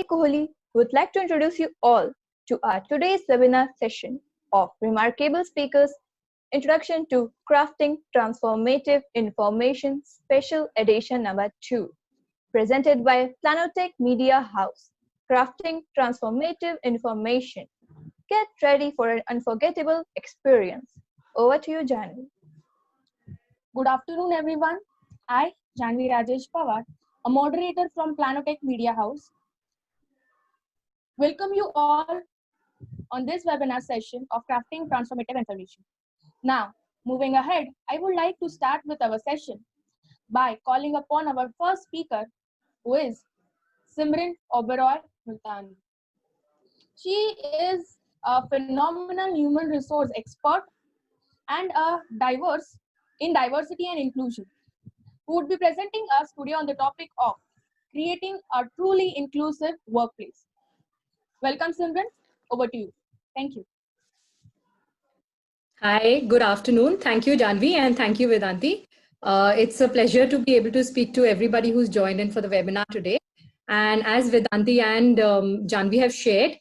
Kohli would like to introduce you all to our today's webinar session of Remarkable Speakers Introduction to Crafting Transformative Information Special Edition number 2, presented by Planotech Media House. Crafting Transformative Information. Get ready for an unforgettable experience. Over to you, Janvi. Good afternoon, everyone. I, Janvi Rajesh Pawar, a moderator from Planotech Media House, welcome you all on this webinar session of Crafting Transformative Information. Now, moving ahead, I would like to start with our session by calling upon our first speaker, who is Simran Oberoi Multani. She is a phenomenal human resource expert and a diversity and inclusion, who would be presenting us today on the topic of creating a truly inclusive workplace. Welcome, Simran. Over to you. Thank you. Hi, good afternoon. Thank you, Janvi, and thank you, Vedanti. It's a pleasure to be able to speak to everybody who's joined in for the webinar today. And as Vedanti and Janvi have shared,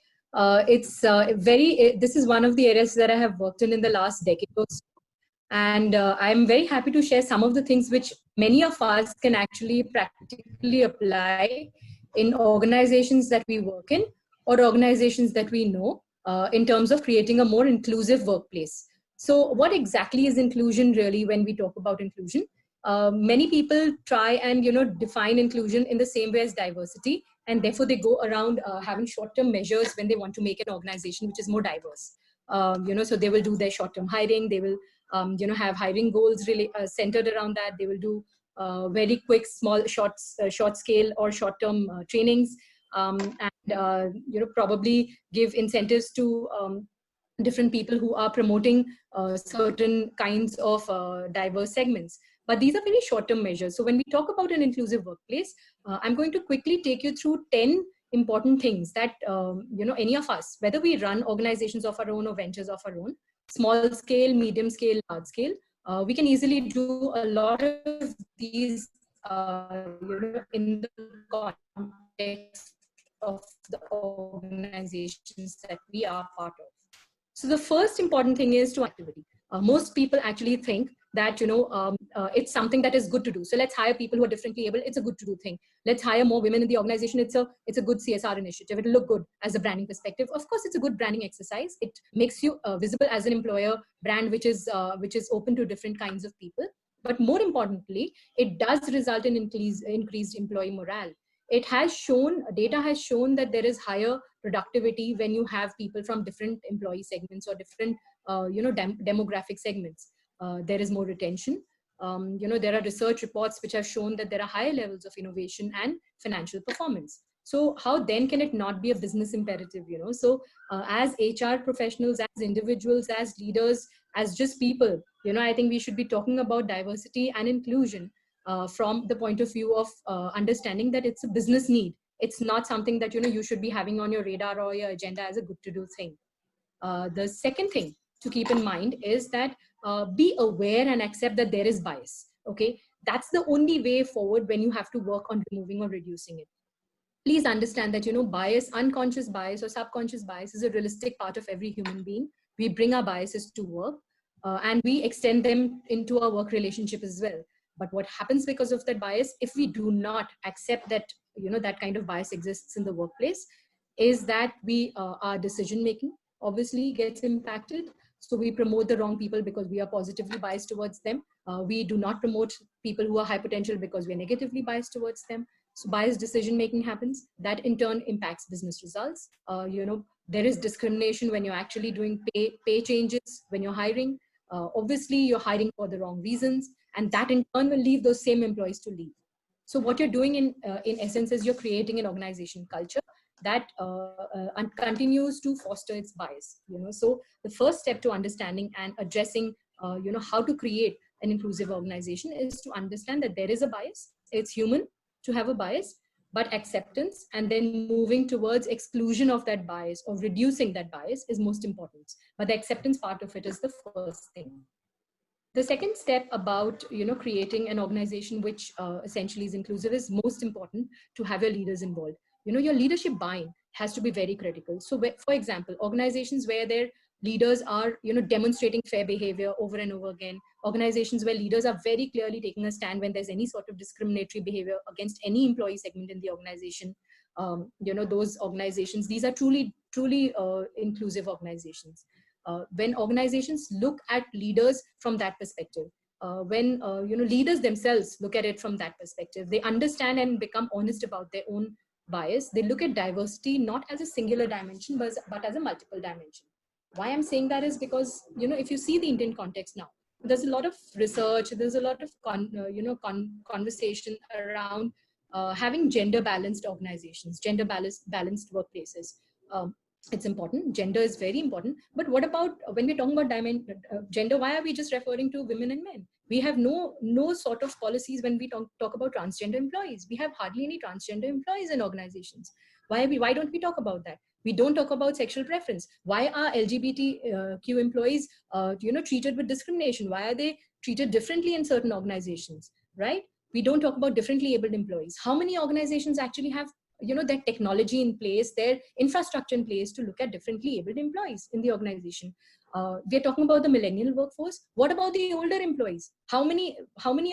this is one of the areas that I have worked in the last decade or so. And I'm very happy to share some of the things which many of us can actually practically apply in organizations that we work in or organizations that we know in terms of creating a more inclusive workplace. So what exactly is inclusion really when we talk about inclusion? Many people try and define inclusion in the same way as diversity, and therefore they go around having short-term measures when they want to make an organization which is more diverse. So they will do their short-term hiring, they will have hiring goals really centered around that. They will do very quick, small, short scale or short-term trainings, and probably give incentives to different people who are promoting certain kinds of diverse segments. But these are very short-term measures. So when we talk about an inclusive workplace, I'm going to quickly take you through 10 important things that any of us, whether we run organizations of our own or ventures of our own, small scale, medium scale, large scale, we can easily do a lot of these in the context of the organizations that we are part of. So the first important thing is to activity. Most people actually think that it's something that is good to do. So let's hire people who are differently able. It's a good to do thing. Let's hire more women in the organization. It's a good CSR initiative. It'll look good as a branding perspective. Of course, it's a good branding exercise. It makes you visible as an employer brand, which is open to different kinds of people. But more importantly, it does result in increased employee morale. It has shown, data has shown that there is higher productivity when you have people from different employee segments or different demographic segments. There is more retention. There are research reports which have shown that there are higher levels of innovation and financial performance. So how then can it not be a business imperative? So as HR professionals, as individuals, as leaders, as just people, I think we should be talking about diversity and inclusion from the point of view of understanding that it's a business need. It's not something that you should be having on your radar or your agenda as a good to do thing. The second thing to keep in mind is that be aware and accept that there is bias. Okay, that's the only way forward when you have to work on removing or reducing it. Please understand that bias, unconscious bias or subconscious bias is a realistic part of every human being. We bring our biases to work and we extend them into our work relationship as well. But what happens because of that bias, if we do not accept that that kind of bias exists in the workplace, is that our decision making obviously gets impacted. So we promote the wrong people because we are positively biased towards them. We do not promote people who are high potential because we are negatively biased towards them. So biased decision making happens. That in turn impacts business results. There is discrimination when you're actually doing pay changes when you're hiring. Obviously, you're hiring for the wrong reasons, and that in turn will leave those same employees to leave. So what you're doing in essence is you're creating an organization culture that continues to foster its bias. So the first step to understanding and addressing, how to create an inclusive organization is to understand that there is a bias. It's human to have a bias, but acceptance and then moving towards exclusion of that bias or reducing that bias is most important. But the acceptance part of it is the first thing. The second step about creating an organization which essentially is inclusive is most important to have your leaders involved. your leadership buy-in has to be very critical. So for example, organizations where their leaders are demonstrating fair behavior over and over again, organizations where leaders are very clearly taking a stand when there's any sort of discriminatory behavior against any employee segment in the organization, those organizations, these are truly inclusive organizations. When organizations look at leaders from that perspective, when leaders themselves look at it from that perspective, they understand and become honest about their own bias. They look at diversity not as a singular dimension, but as a multiple dimension. Why I'm saying that is because if you see the Indian context now, there's a lot of research, there's a lot of conversation around having gender balanced organizations, gender balanced workplaces. um, it's important, gender is very important, but what about when we're talking about gender, why are we just referring to women and men? We have no sort of policies when we talk about transgender employees. We have hardly any transgender employees in organizations. Why don't we talk about that? We don't talk about sexual preference. Why are LGBTQ employees treated with discrimination? Why are they treated differently in certain organizations, right? We don't talk about differently abled employees. How many organizations actually have their technology in place, their infrastructure in place to look at differently abled employees in the organization? We're talking about the millennial workforce. What about the older employees? How many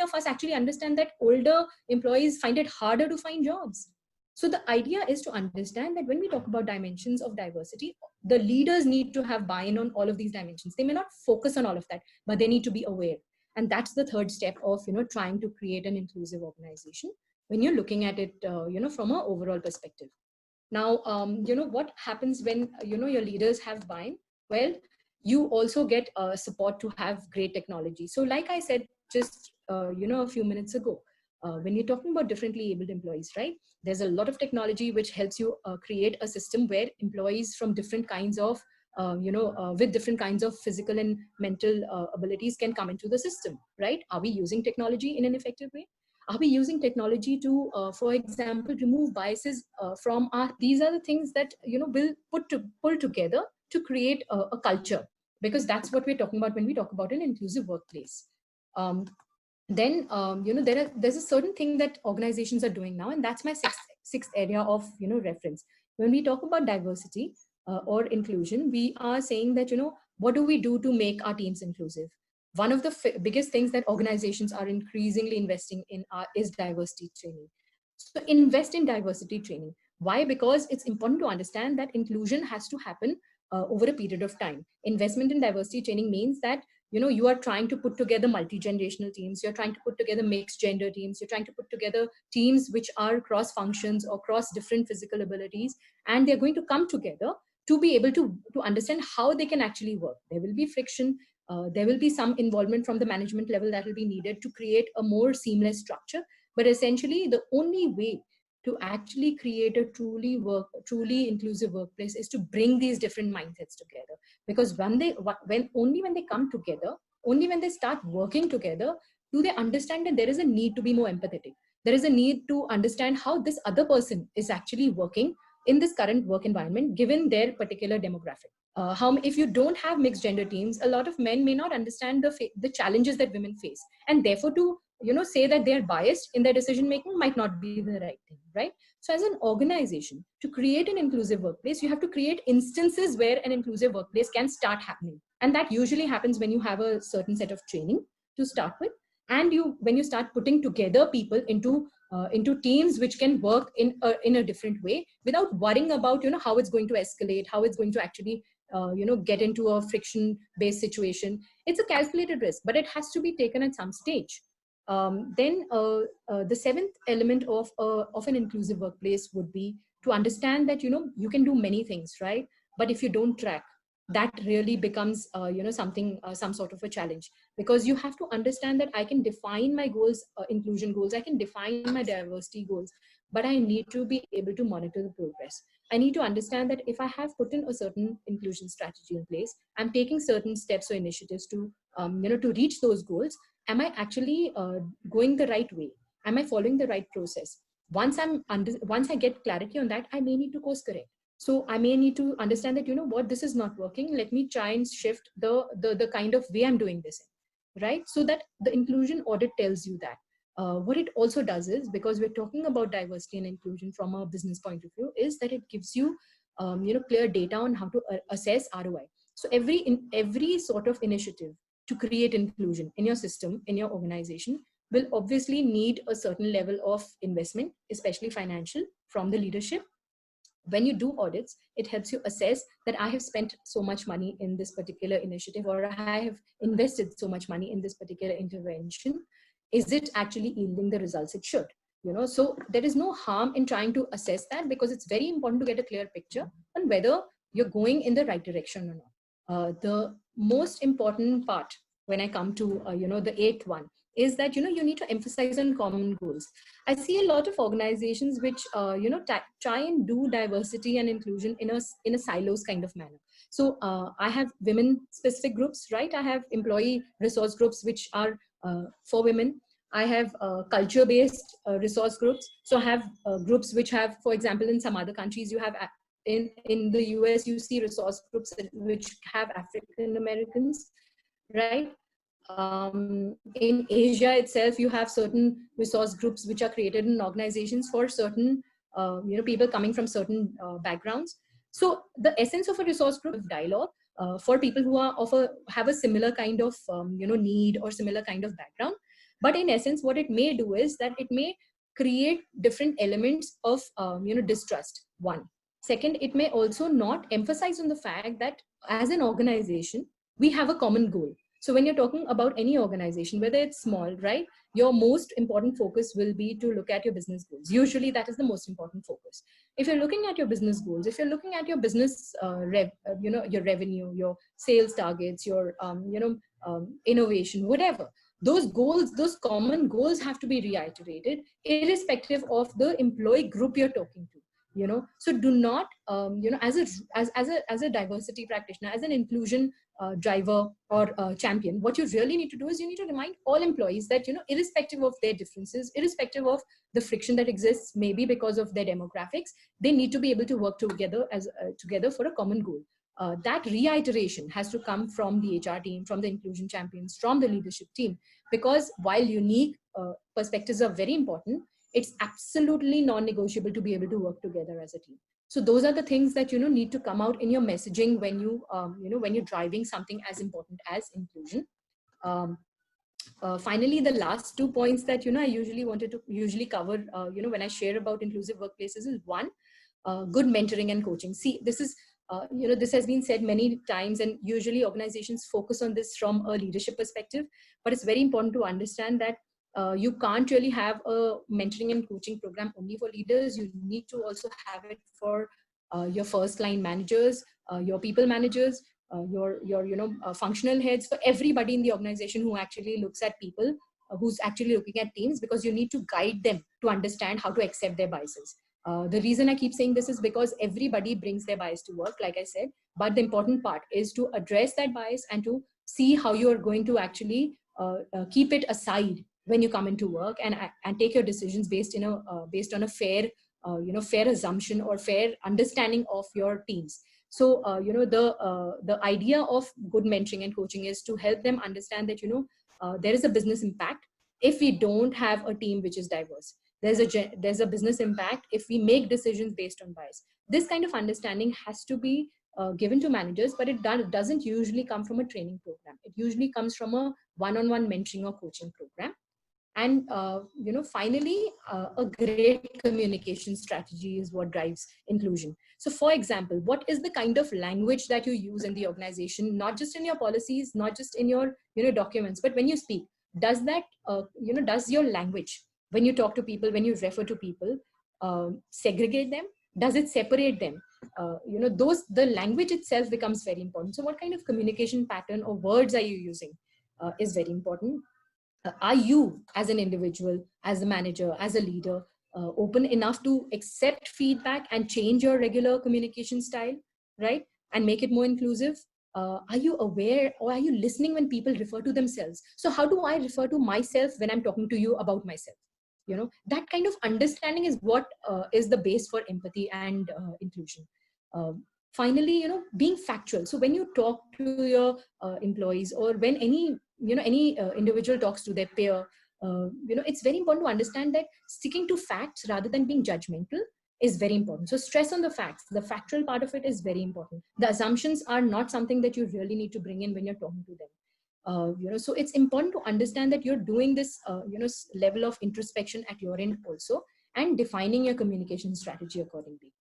of us actually understand that older employees find it harder to find jobs? So the idea is to understand that when we talk about dimensions of diversity, the leaders need to have buy-in on all of these dimensions. They may not focus on all of that, but they need to be aware. And that's the third step of trying to create an inclusive organization when you're looking at it from an overall perspective. Now what happens when your leaders have buy-in? Well, you also get support to have great technology. So like I said just a few minutes ago, when you're talking about differently abled employees, right, there's a lot of technology which helps you create a system where employees from different kinds of with different kinds of physical and mental abilities can come into the system, right? Are we using technology in an effective way? Are we using technology to for example remove biases from our, these are the things that will pull together to create a culture, because that's what we're talking about when we talk about an inclusive workplace. Then there's a certain thing that organizations are doing now, and that's my sixth area of reference. When we talk about diversity or inclusion, we are saying that what do we do to make our teams inclusive? One of the biggest things that organizations are increasingly investing in is diversity training. So invest in diversity training. Why? Because it's important to understand that inclusion has to happen over a period of time. Investment in diversity training means that you are trying to put together multi-generational teams, you're trying to put together mixed gender teams, you're trying to put together teams which are cross functions or cross different physical abilities, and they're going to come together to be able to understand how they can actually work. There will be friction, there will be some involvement from the management level that will be needed to create a more seamless structure. But essentially the only way to actually create a truly inclusive workplace is to bring these different mindsets together. Because when they come together, only when they start working together, do they understand that there is a need to be more empathetic. There is a need to understand how this other person is actually working in this current work environment given their particular demographic. If you don't have mixed gender teams, a lot of men may not understand the challenges that women face, and therefore to say that they're biased in their decision making might not be the right thing, right? So as an organization, to create an inclusive workplace, you have to create instances where an inclusive workplace can start happening, and that usually happens when you have a certain set of training to start with, and when you start putting together people into teams which can work in a different way without worrying about how it's going to escalate, how it's going to actually get into a friction based situation. It's a calculated risk, but it has to be taken at some stage. Then the seventh element of an inclusive workplace would be to understand that you can do many things, right? But if you don't track, that really becomes something, some sort of a challenge, because you have to understand that I can define my goals, inclusion goals, I can define my diversity goals, but I need to be able to monitor the progress. I need to understand that if I have put in a certain inclusion strategy in place, I'm taking certain steps or initiatives to to reach those goals. Am I actually going the right way? Am I following the right process? Once I get clarity on that, I may need to course correct. So I may need to understand that what, this is not working, let me try and shift the kind of way I'm doing this in, right? So that the inclusion audit tells you that what it also does is, because we're talking about diversity and inclusion from a business point of view, is that it gives you clear data on how to assess ROI. So every sort of initiative to create inclusion in your system, in your organization, will obviously need a certain level of investment, especially financial, from the leadership. When you do audits, it helps you assess that I have spent so much money in this particular initiative, or I have invested so much money in this particular intervention. Is it actually yielding the results it should? So there is no harm in trying to assess that, because it's very important to get a clear picture on whether you're going in the right direction or not. The most important part when I come to the eighth one is that you need to emphasize on common goals. I see a lot of organizations which try and do diversity and inclusion in a silos kind of manner. So I have women specific groups, right? I have employee resource groups which are for women. I have culture based resource groups. So I have groups which have, for example, in some other countries, you have in the US, you see resource groups which have African Americans, right? In Asia itself, you have certain resource groups which are created in organizations for certain people coming from certain backgrounds. So the essence of a resource group is dialogue for people who are have a similar kind of need or similar kind of background. But in essence, what it may do is that it may create different elements of distrust. One. Second, it may also not emphasize on the fact that as an organization, we have a common goal. So when you're talking about any organization, whether it's small, right, your most important focus will be to look at your business goals. Usually that is the most important focus. If you're looking at your business goals, if you're looking at your business, your revenue, your sales targets, your, innovation, whatever, those goals, those common goals have to be reiterated irrespective of the employee group you're talking to. So do not as a diversity practitioner, as an inclusion driver or champion, what you really need to do is you need to remind all employees that irrespective of their differences, irrespective of the friction that exists, maybe because of their demographics, they need to be able to work together together for a common goal. That reiteration has to come from the HR team, from the inclusion champions, from the leadership team, because while unique perspectives are very important, it's absolutely non-negotiable to be able to work together as a team. So those are the things that need to come out in your messaging when you when you're driving something as important as inclusion. Finally, the last 2 points that I usually cover when I share about inclusive workplaces is one, good mentoring and coaching. See, this is this has been said many times, and usually organizations focus on this from a leadership perspective, but it's very important to understand that you can't really have a mentoring and coaching program only for leaders. You need to also have it for your first line managers, your people managers, your functional heads, for everybody in the organization who actually looks at people, who's actually looking at teams, because you need to guide them to understand how to accept their biases. The reason I keep saying this is because everybody brings their bias to work, like I said, but the important part is to address that bias and to see how you are going to actually keep it aside when you come into work, and take your decisions based on a fair fair assumption or fair understanding of your teams. So the idea of good mentoring and coaching is to help them understand that there is a business impact if we don't have a team which is diverse. There's a business impact if we make decisions based on bias. This kind of understanding has to be given to managers, but it doesn't usually come from a training program. It usually comes from a one-on-one mentoring or coaching program. And finally, a great communication strategy is what drives inclusion. So for example, what is the kind of language that you use in the organization, not just in your policies, not just in your documents, but when you speak? Does that does your language, when you talk to people, when you refer to people, segregate them? Does it separate them? The language itself becomes very important. So what kind of communication pattern or words are you using is very important. Are you, as an individual, as a manager, as a leader, open enough to accept feedback and change your regular communication style, right? And make it more inclusive? Are you aware, or are you listening when people refer to themselves? So how do I refer to myself when I'm talking to you about myself? That kind of understanding is what is the base for empathy and inclusion. Finally, being factual. So when you talk to your employees, or when any individual talks to their peer, it's very important to understand that sticking to facts rather than being judgmental is very important. So stress on the facts. The factual part of it is very important. The assumptions are not something that you really need to bring in when you're talking to them. So it's important to understand that you're doing this, level of introspection at your end also, and defining your communication strategy accordingly.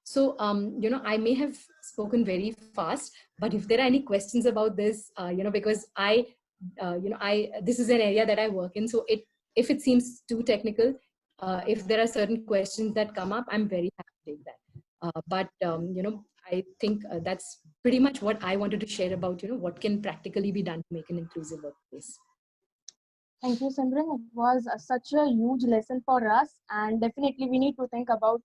So, I may have spoken very fast, but if there are any questions about this, because this is an area that I work in. So if it seems too technical, if there are certain questions that come up, I'm very happy to take that. But I think that's pretty much what I wanted to share about, what can practically be done to make an inclusive workplace. Thank you, Simran. It was such a huge lesson for us, and definitely we need to think about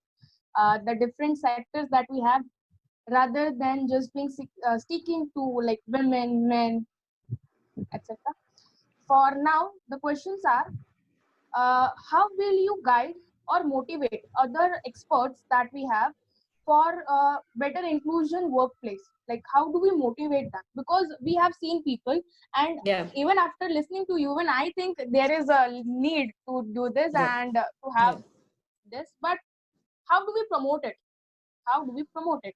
the different sectors that we have, rather than just being sticking to like women, men, etc. For now, the questions are, how will you guide or motivate other experts that we have for better inclusion workplace? Like, how do we motivate them? Because we have seen people, and even after listening to you, and I think there is a need to do this and to have this, but how do we promote it? How do we promote it?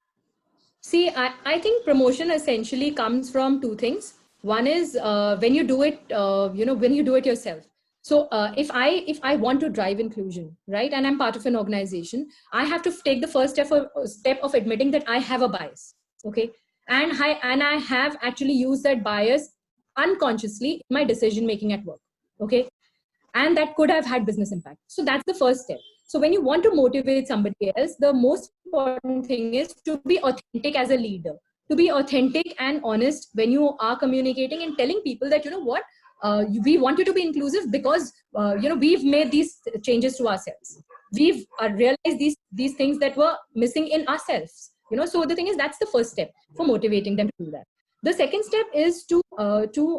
See, I think promotion essentially comes from two things. One is when you do it, when you do it yourself. So if I want to drive inclusion, right, and I'm part of an organization, I have to take the first step of admitting that I have a bias, okay, and I have actually used that bias unconsciously in my decision making at work, okay, and that could have had business impact. So that's the first step. So when you want to motivate somebody else, the most important thing is to be authentic as a leader, to be authentic and honest when you are communicating and telling people that, we want you to be inclusive because, we've made these changes to ourselves. We've realized these things that were missing in ourselves. So the thing is, that's the first step for motivating them to do that. The second step is to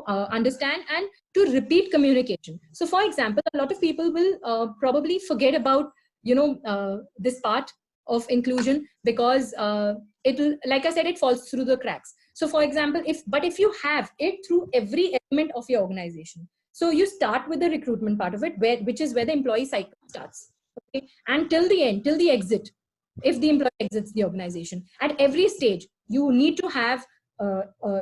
understand and to repeat communication. So for example, a lot of people will probably forget about, this part of inclusion because it'll, like I said, it falls through the cracks. So for example, if you have it through every element of your organization, so you start with the recruitment part of it, which is where the employee cycle starts, okay, and till the end, till the exit, if the employee exits the organization, at every stage you need to have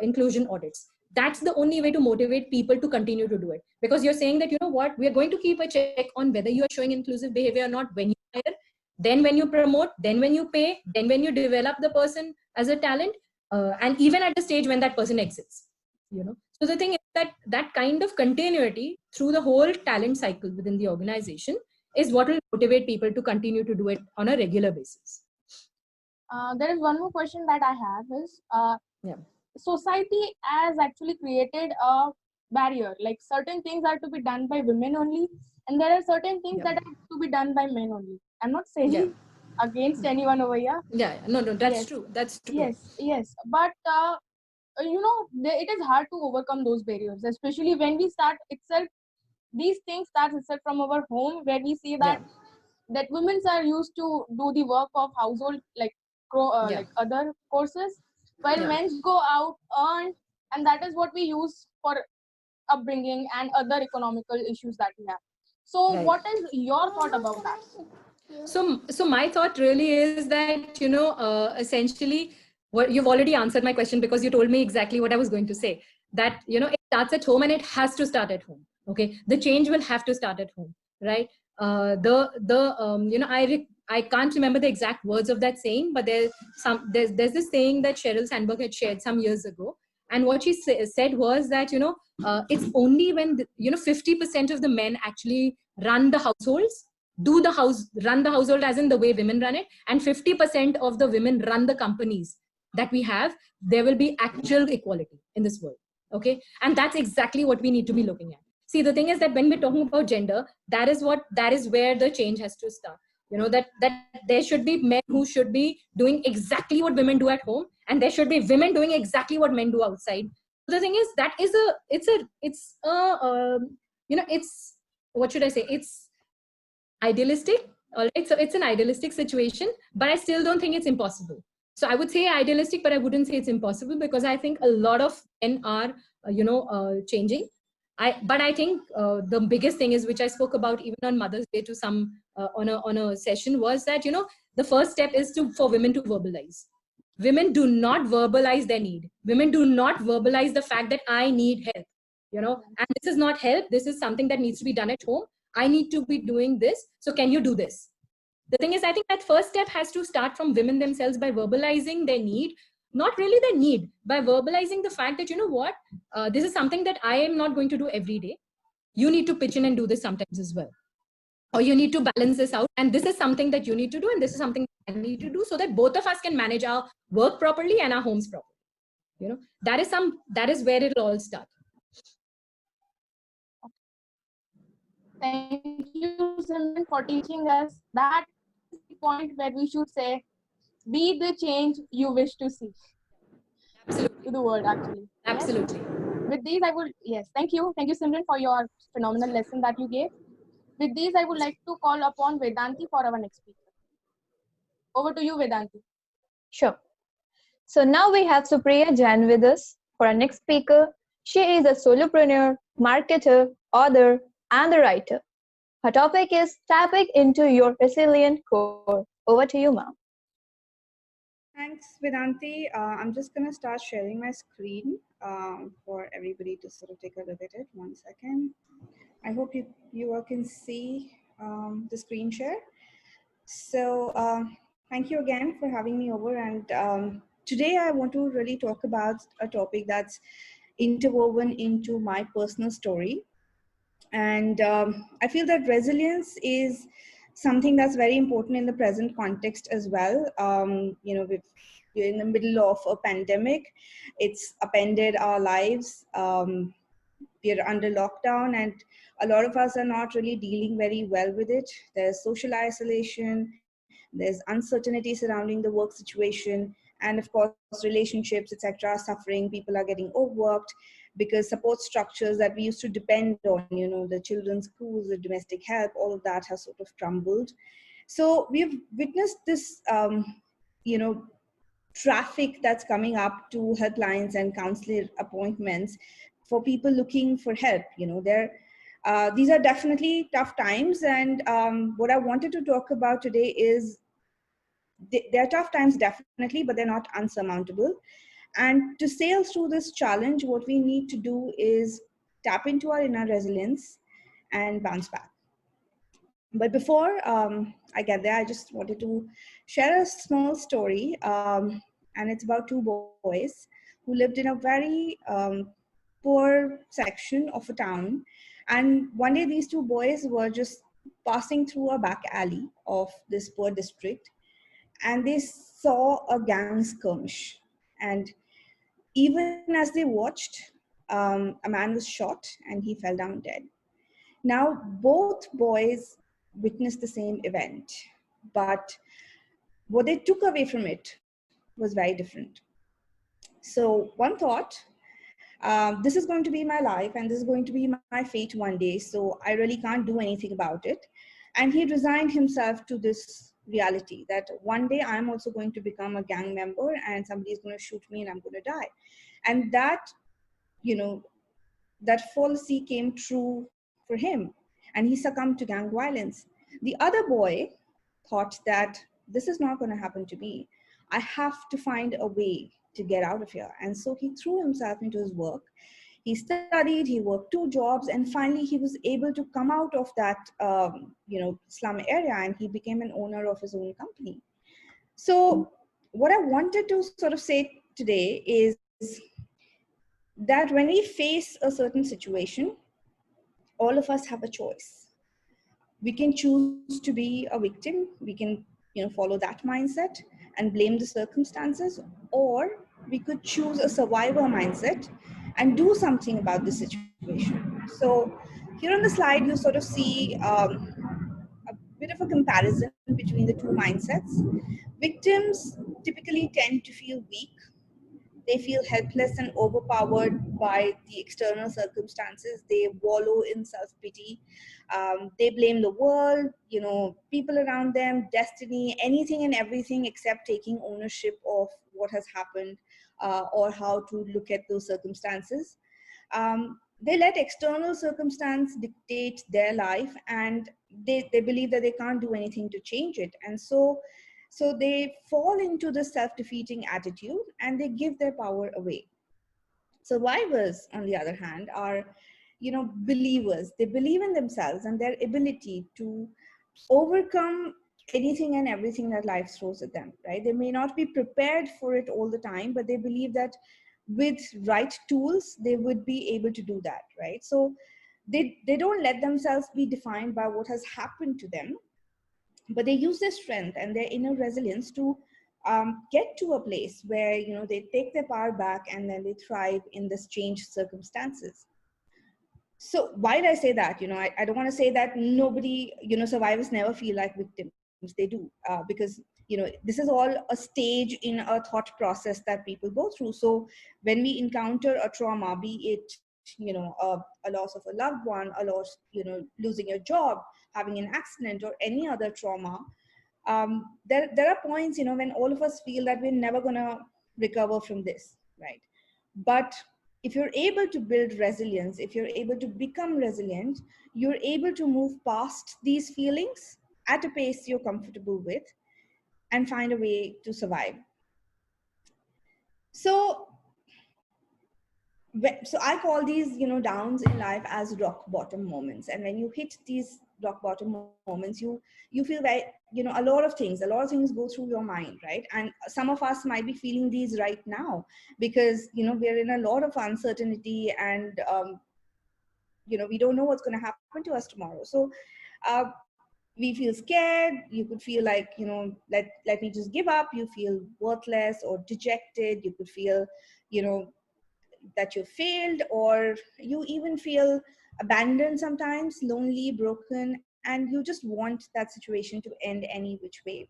inclusion audits. That's the only way to motivate people to continue to do it, because you're saying that, we are going to keep a check on whether you are showing inclusive behavior or not when you hire, then when you promote, then when you pay, then when you develop the person as a talent, and even at the stage when that person exits. So the thing is that kind of continuity through the whole talent cycle within the organization is what will motivate people to continue to do it on a regular basis. There is one more question that I have is, society has actually created a barrier, like certain things are to be done by women only, and there are certain things that are to be done by men only. I'm not saying against anyone over here. No, that's true. That's true. Yes, but it is hard to overcome those barriers, especially when we start itself. These things start itself from our home, where we see that women are used to do the work of household, like like other courses, while men go out, earn, and that is what we use for upbringing and other economical issues that we have. So what is your thought about that? So my thought really is that, essentially, what you've already answered my question, because you told me exactly what I was going to say, that, it starts at home and it has to start at home. Okay. The change will have to start at home, right? I can't remember the exact words of that saying, but there's this saying that Sheryl Sandberg had shared some years ago. And what she said was that, it's only when, 50% of the men actually run the households, run the household as in the way women run it, and 50% of the women run the companies that we have, there will be actual equality in this world. Okay. And that's exactly what we need to be looking at. See, the thing is that when we're talking about gender, that is where the change has to start. That there should be men who should be doing exactly what women do at home, and there should be women doing exactly what men do outside. So the thing is, that is it's what should I say? It's idealistic. All right. So it's an idealistic situation, but I still don't think it's impossible. So I would say idealistic, but I wouldn't say it's impossible, because I think a lot of men are, changing. But I think the biggest thing is, which I spoke about even on Mother's Day to some on a session, was that the first step is for women to verbalize. Women do not verbalize their need. Women do not verbalize the fact that I need help. And this is not help. This is something that needs to be done at home. I need to be doing this. So can you do this? The thing is, I think that first step has to start from women themselves by verbalizing their need, not really their need, by verbalizing the fact that, what, this is something that I am not going to do every day. You need to pitch in and do this sometimes as well. Or you need to balance this out. And this is something that you need to do. And this is something I need to do, so that both of us can manage our work properly and our homes properly. That is where it'll all start. Thank you, Simran, for teaching us that is the point where we should say, be the change you wish to see. Absolutely. To the world, actually. Absolutely. Yes. With these, thank you, Simran, for your phenomenal lesson that you gave. With these, I would like to call upon Vedanti for our next speaker. Over to you, Vedanti. Sure. So now we have Supriya Jain with us for our next speaker. She is a solopreneur, marketer, author, and a writer. Her topic is tapping into your resilient core. Over to you, ma'am. Thanks, Vedanti. I'm just going to start sharing my screen for everybody to sort of take a look at it. 1 second. I hope you all can see the screen share. So thank you again for having me over. And today I want to really talk about a topic that's interwoven into my personal story. And I feel that resilience is something that's very important in the present context as well. We're in the middle of a pandemic. It's upended our lives. We're under lockdown, and a lot of us are not really dealing very well with it. There's social isolation, there's uncertainty surrounding the work situation, and of course relationships, etc., are suffering. People are getting overworked because support structures that we used to depend on, the children's schools, the domestic help, all of that has sort of crumbled. So we've witnessed this traffic that's coming up to helplines and counselor appointments for people looking for help. These are definitely tough times, and what I wanted to talk about today is they're tough times, definitely, but they're not unsurmountable. And to sail through this challenge, what we need to do is tap into our inner resilience and bounce back. But before I get there, I just wanted to share a small story. And it's about two boys who lived in a very poor section of a town. And one day these two boys were just passing through a back alley of this poor district, and they saw a gang skirmish. And even as they watched, a man was shot and he fell down dead. Now, both boys witnessed the same event, but what they took away from it was very different. So, one thought, this is going to be my life and this is going to be my fate one day, so I really can't do anything about it. And he resigned himself to this reality that one day I'm also going to become a gang member and somebody's going to shoot me and I'm going to die. And that fallacy came true for him, and he succumbed to gang violence. The other boy thought that this is not going to happen to me. I have to find a way to get out of here. And so he threw himself into his work. He studied, he worked 2 jobs, and finally he was able to come out of that slum area, and he became an owner of his own company. So what I wanted to sort of say today is that when we face a certain situation, all of us have a choice. We can choose to be a victim. We can follow that mindset and blame the circumstances, or we could choose a survivor mindset and do something about the situation. So here on the slide you sort of see a bit of a comparison between the two mindsets. Victims typically tend to feel weak. They feel helpless and overpowered by the external circumstances. They wallow in self-pity. They blame the world, people around them, destiny, anything and everything except taking ownership of what has happened or how to look at those circumstances. they let external circumstance dictate their life, and they believe that they can't do anything to change it. And so they fall into the self-defeating attitude and they give their power away. Survivors, on the other hand, are, believers. They believe in themselves and their ability to overcome anything and everything that life throws at them, right? They may not be prepared for it all the time, but they believe that with right tools, they would be able to do that, right? So they don't let themselves be defined by what has happened to them, but they use their strength and their inner resilience to get to a place where, they take their power back and then they thrive in this changed circumstances. So why did I say that? I don't want to say that nobody, survivors never feel like victims. They do, because, this is all a stage in a thought process that people go through. So when we encounter a trauma, be it, a loss of a loved one, a loss, losing your job, having an accident, or any other trauma, there are points, when all of us feel that we're never going to recover from this, right? But if you're able to build resilience, if you're able to become resilient, you're able to move past these feelings at a pace you're comfortable with and find a way to survive. So so I call these, downs in life as rock bottom moments. And when you hit these rock bottom moments, you feel very, a lot of things go through your mind, right? And some of us might be feeling these right now because, we're in a lot of uncertainty, and we don't know what's going to happen to us tomorrow. So uh, we feel scared. You could feel like, let me just give up. You feel worthless or dejected. You could feel, that you failed, or you even feel abandoned sometimes, lonely, broken, and you just want that situation to end any which way.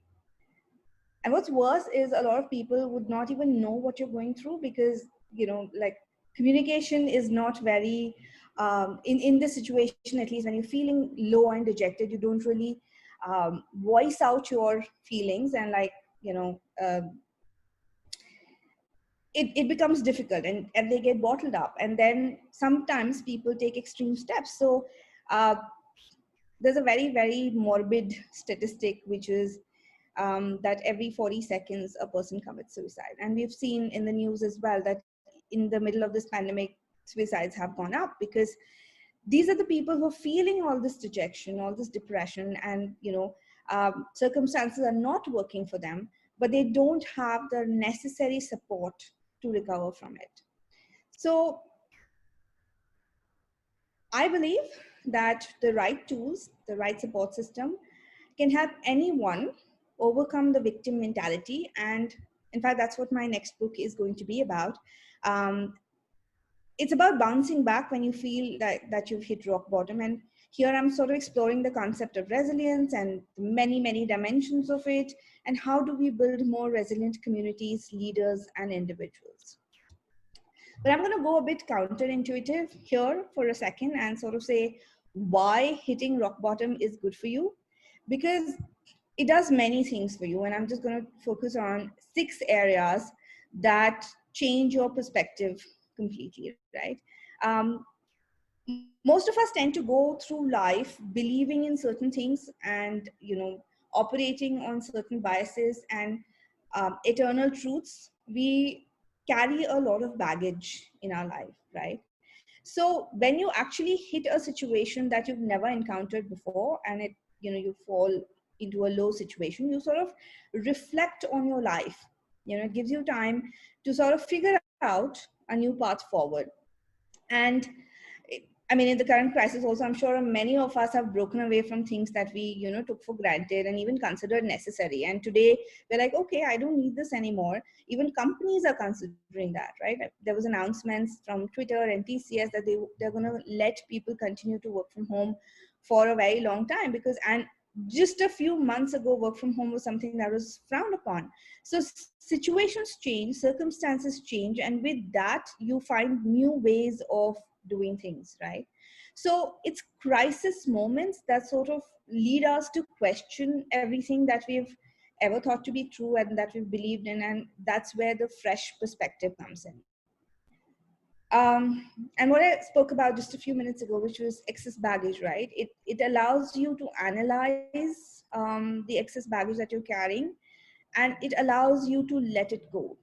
And what's worse is a lot of people would not even know what you're going through because, like, communication is not very, in this situation, at least when you're feeling low and dejected, you don't really voice out your feelings, and like, it becomes difficult, and they get bottled up, and then sometimes people take extreme steps. So uh, there's a very, very morbid statistic, which is that every 40 seconds a person commits suicide. And we've seen in the news as well that in the middle of this pandemic, suicides have gone up because these are the people who are feeling all this dejection, all this depression, and circumstances are not working for them, but they don't have the necessary support to recover from it. So I believe that the right tools, the right support system can help anyone overcome the victim mentality. And in fact, that's what my next book is going to be about. Um, it's about bouncing back when you feel that you've hit rock bottom. And here I'm sort of exploring the concept of resilience and the many, many dimensions of it, and how do we build more resilient communities, leaders, and individuals. But I'm going to go a bit counterintuitive here for a second and sort of say why hitting rock bottom is good for you, because it does many things for you. And I'm just going to focus on 6 areas that change your perspective completely, right? Most of us tend to go through life believing in certain things and, operating on certain biases and eternal truths. We carry a lot of baggage in our life, right? So when you actually hit a situation that you've never encountered before, and you fall into a low situation, you sort of reflect on your life. It gives you time to sort of figure out a new path forward. And I mean, in the current crisis also, I'm sure many of us have broken away from things that we, took for granted and even considered necessary. And today we're like, okay, I don't need this anymore. Even companies are considering that, right? There was announcements from Twitter and TCS that they're going to let people continue to work from home for a very long time, because, and just a few months ago, work from home was something that was frowned upon. So situations change, circumstances change, and with that, you find new ways of doing things, right? So it's crisis moments that sort of lead us to question everything that we've ever thought to be true and that we've believed in, and that's where the fresh perspective comes in. And what I spoke about just a few minutes ago, which was excess baggage, right? It allows you to analyze the excess baggage that you're carrying, and it allows you to let it go.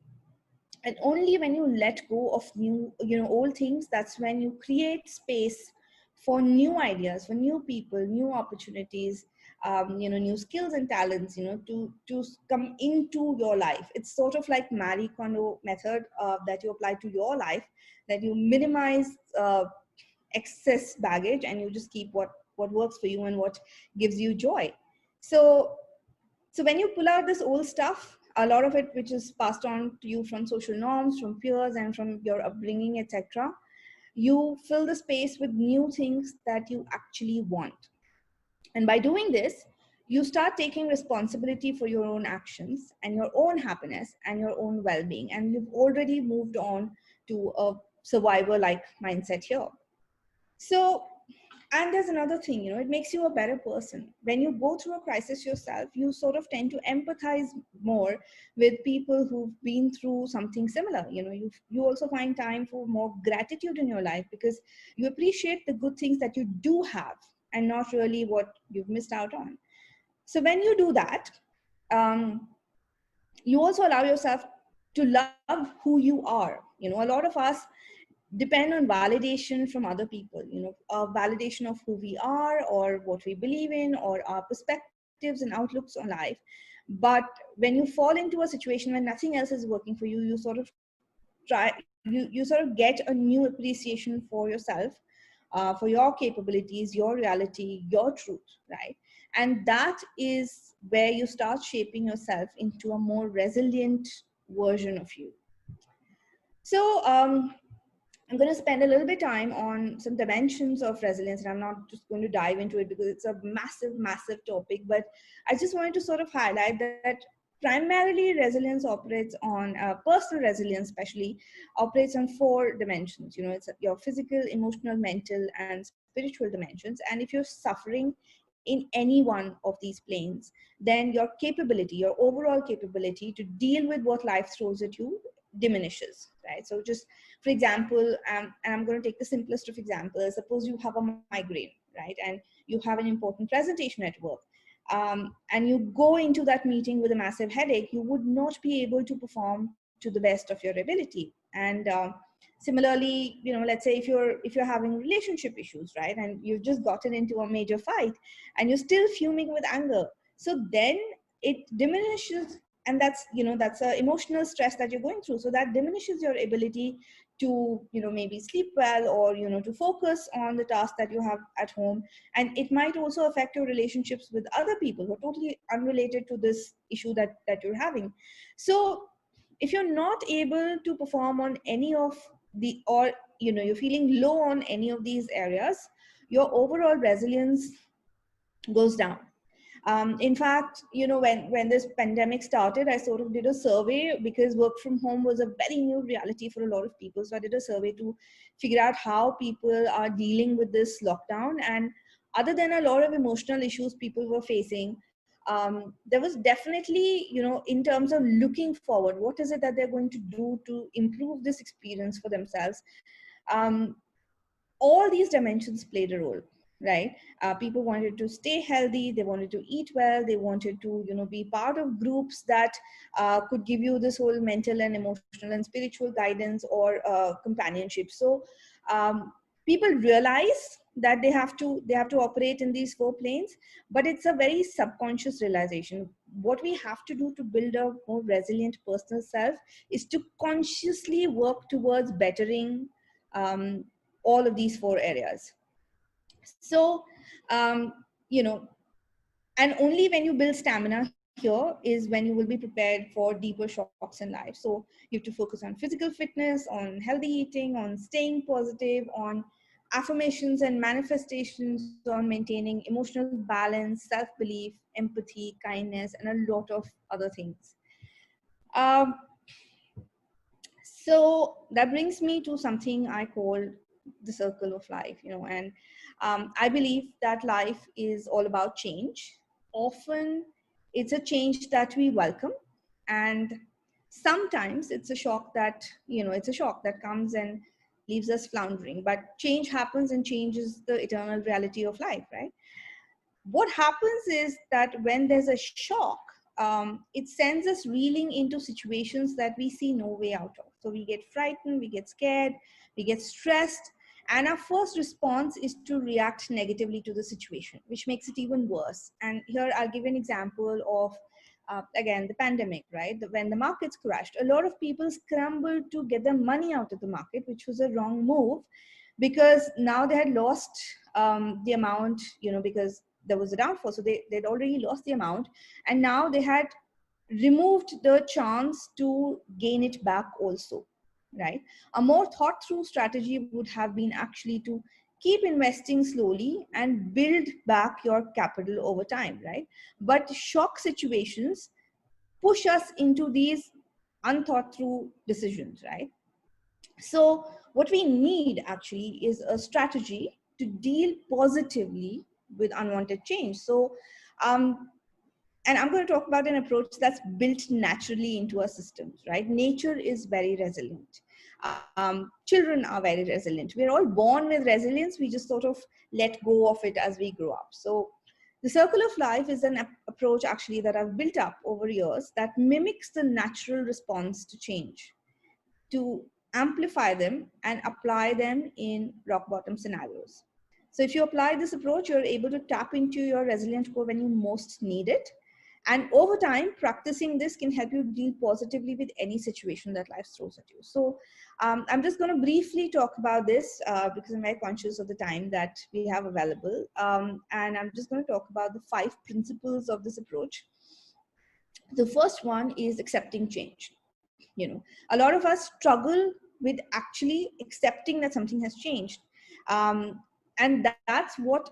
And only when you let go of old things, that's when you create space for new ideas, for new people, new opportunities, new skills and talents, to come into your life. It's sort of like Marie Kondo method that you apply to your life, that you minimize excess baggage and you just keep what works for you and what gives you joy. So so when you pull out this old stuff, a lot of it which is passed on to you from social norms, from peers, and from your upbringing, etc., you fill the space with new things that you actually want. And by doing this, you start taking responsibility for your own actions and your own happiness and your own well-being. And you've already moved on to a survivor-like mindset here. So, and there's another thing, it makes you a better person. When you go through a crisis yourself, you sort of tend to empathize more with people who've been through something similar. You also find time for more gratitude in your life because you appreciate the good things that you do have and not really what you've missed out on. So when you do that, um, you also allow yourself to love who you are. A lot of us depend on validation from other people, a validation of who we are or what we believe in or our perspectives and outlooks on life. But when you fall into a situation when nothing else is working for you, you sort of you sort of get a new appreciation for yourself, for your capabilities, your reality, your truth, right? And that is where you start shaping yourself into a more resilient version of you. So I'm going to spend a little bit time on some dimensions of resilience, and I'm not just going to dive into it because it's a massive, massive topic, but I just wanted to sort of highlight that primarily resilience operates on personal resilience, especially operates on 4 dimensions. It's your physical, emotional, mental, and spiritual dimensions. And if you're suffering in any one of these planes, then your capability, your overall capability to deal with what life throws at you diminishes, right? So just for example, and I'm going to take the simplest of examples. Suppose you have a migraine, right? And you have an important presentation at work. And you go into that meeting with a massive headache, you would not be able to perform to the best of your ability. And similarly, let's say if you're having relationship issues, right? And you've just gotten into a major fight and you're still fuming with anger. So then it diminishes, and that's a emotional stress that you're going through. So that diminishes your ability to maybe sleep well, or to focus on the task that you have at home. And it might also affect your relationships with other people who are totally unrelated to this issue that you're having. So if you're not able to perform on any of the, or you're feeling low on any of these areas, your overall resilience goes down. In fact, when this pandemic started, I sort of did a survey because work from home was a very new reality for a lot of people. So I did a survey to figure out how people are dealing with this lockdown. And other than a lot of emotional issues people were facing, there was definitely, in terms of looking forward, what is it that they're going to do to improve this experience for themselves? Um, all these dimensions played a role, right? People wanted to stay healthy, they wanted to eat well, they wanted to be part of groups that could give you this whole mental and emotional and spiritual guidance or companionship. So people realize that they have to operate in these 4 planes, but it's a very subconscious realization. What we have to do to build a more resilient personal self is to consciously work towards bettering all of these 4 areas. So you know and only when you build stamina here is when you will be prepared for deeper shocks in life. So you have to focus on physical fitness, on healthy eating, on staying positive, on affirmations and manifestations, on maintaining emotional balance, self-belief, empathy, kindness, and a lot of other things. um, so that brings me to something I call the circle of life, and I believe that life is all about change. Often it's a change that we welcome, and sometimes it's a shock that comes and leaves us floundering. But change happens, and change is the eternal reality of life, right? What happens is that when there's a shock, it sends us reeling into situations that we see no way out of. So we get frightened, we get scared, we get stressed, and our first response is to react negatively to the situation, which makes it even worse. And here I'll give an example of, again, the pandemic, right? When the markets crashed, a lot of people scrambled to get their money out of the market, which was a wrong move, because now they had lost the amount, because there was a downfall. So they'd already lost the amount, and now they had removed the chance to gain it back also, right? A more thought through strategy would have been actually to keep investing slowly and build back your capital over time, right? But shock situations push us into these unthought through decisions, right? So what we need actually is a strategy to deal positively with unwanted change. So, and I'm going to talk about an approach that's built naturally into our systems, right? Nature is very resilient. Children are very resilient. We're all born with resilience. We just sort of let go of it as we grow up. So the circle of life is an approach actually that I've built up over years that mimics the natural response to change, to amplify them and apply them in rock bottom scenarios. So if you apply this approach, you're able to tap into your resilient core when you most need it. And over time, practicing this can help you deal positively with any situation that life throws at you. So I'm just going to briefly talk about this because I'm very conscious of the time that we have available. And I'm just going to talk about the 5 principles of this approach. The first one is accepting change. A lot of us struggle with actually accepting that something has changed. And that's what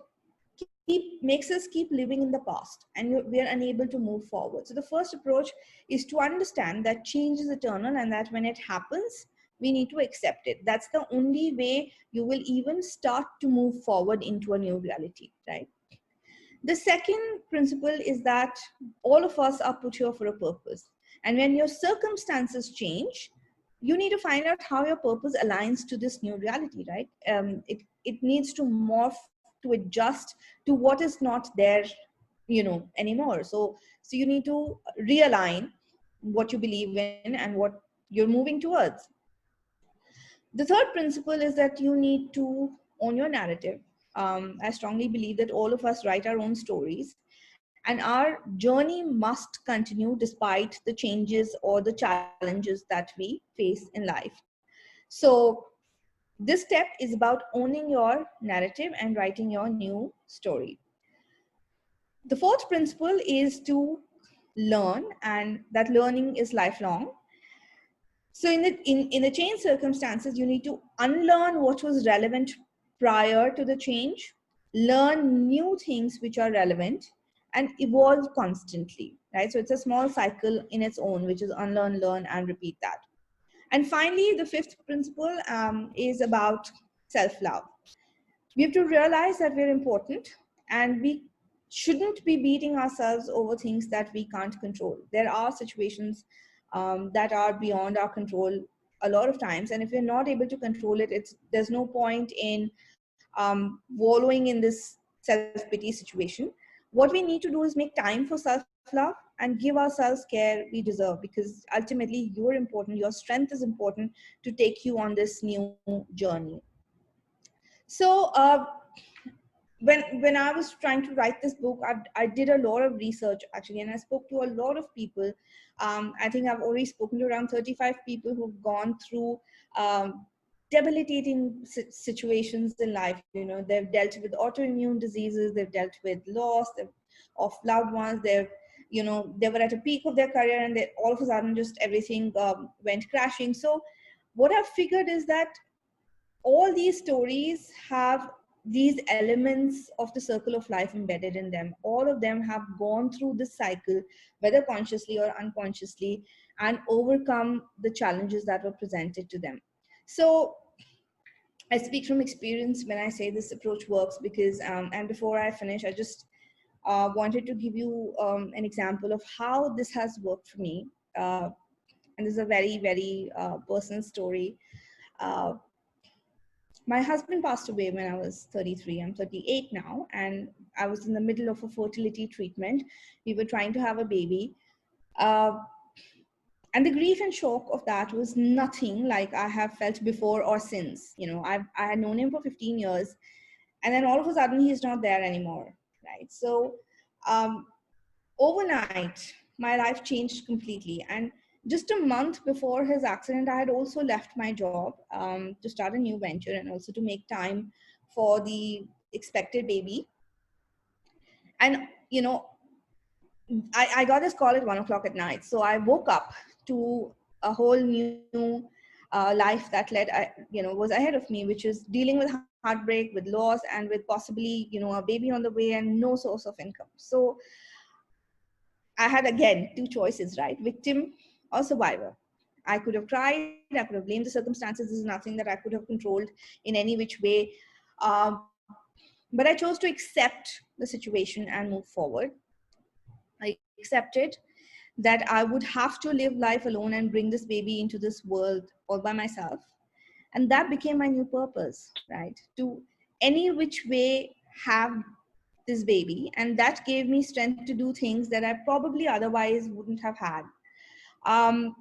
makes us keep living in the past, and we are unable to move forward. So the first approach is to understand that change is eternal, and that when it happens, we need to accept it. That's the only way you will even start to move forward into a new reality, right? The second principle is that all of us are put here for a purpose. And when your circumstances change, you need to find out how your purpose aligns to this new reality, right? It needs to morph, to adjust to what is not there, anymore. So you need to realign what you believe in and what you're moving towards. The third principle is that you need to own your narrative. I strongly believe that all of us write our own stories, and our journey must continue despite the changes or the challenges that we face in life. So this step is about owning your narrative and writing your new story. The fourth principle is to learn, and that learning is lifelong. So in the change circumstances, you need to unlearn what was relevant prior to the change, learn new things which are relevant, and evolve constantly, right? So it's a small cycle in its own, which is unlearn, learn, and repeat that. And finally, the fifth principle is about self-love. We have to realize that we're important, and we shouldn't be beating ourselves over things that we can't control. There are situations that are beyond our control a lot of times, and if we're not able to control it, there's no point in wallowing in this self-pity situation. What we need to do is make time for self-love and give ourselves care we deserve, because ultimately you're important, your strength is important to take you on this new journey. So when I was trying to write this book, I did a lot of research actually, and I spoke to a lot of people. I think I've already spoken to around 35 people who've gone through debilitating situations in life. They've dealt with autoimmune diseases, they've dealt with loss of loved ones, they were at a peak of their career, and all of a sudden just everything went crashing. So what I've figured is that all these stories have these elements of the circle of life embedded in them. All of them have gone through this cycle, whether consciously or unconsciously, and overcome the challenges that were presented to them. So I speak from experience when I say this approach works, because, and before I finish, I just wanted to give you an example of how this has worked for me. And this is a very, very personal story. my husband passed away when I was 33. I'm 38 now, and I was in the middle of a fertility treatment. We were trying to have a baby. Uh, and the grief and shock of that was nothing like I have felt before or since. I had known him for 15 years, and then all of a sudden he's not there anymore, right? So um, overnight, my life changed completely. And just a month before his accident, I had also left my job to start a new venture and also to make time for the expected baby. And I got this call at 1 o'clock at night. So I woke up to a whole new life that was ahead of me, which is dealing with heartbreak, with loss, and with possibly, a baby on the way and no source of income. So I had again two choices, right? Victim or survivor. I could have tried, I could have blamed the circumstances. This is nothing that I could have controlled in any which way. Um, but I chose to accept the situation and move forward. I accepted that I would have to live life alone and bring this baby into this world all by myself. And that became my new purpose, right? To any which way have this baby. And that gave me strength to do things that I probably otherwise wouldn't have had. Um,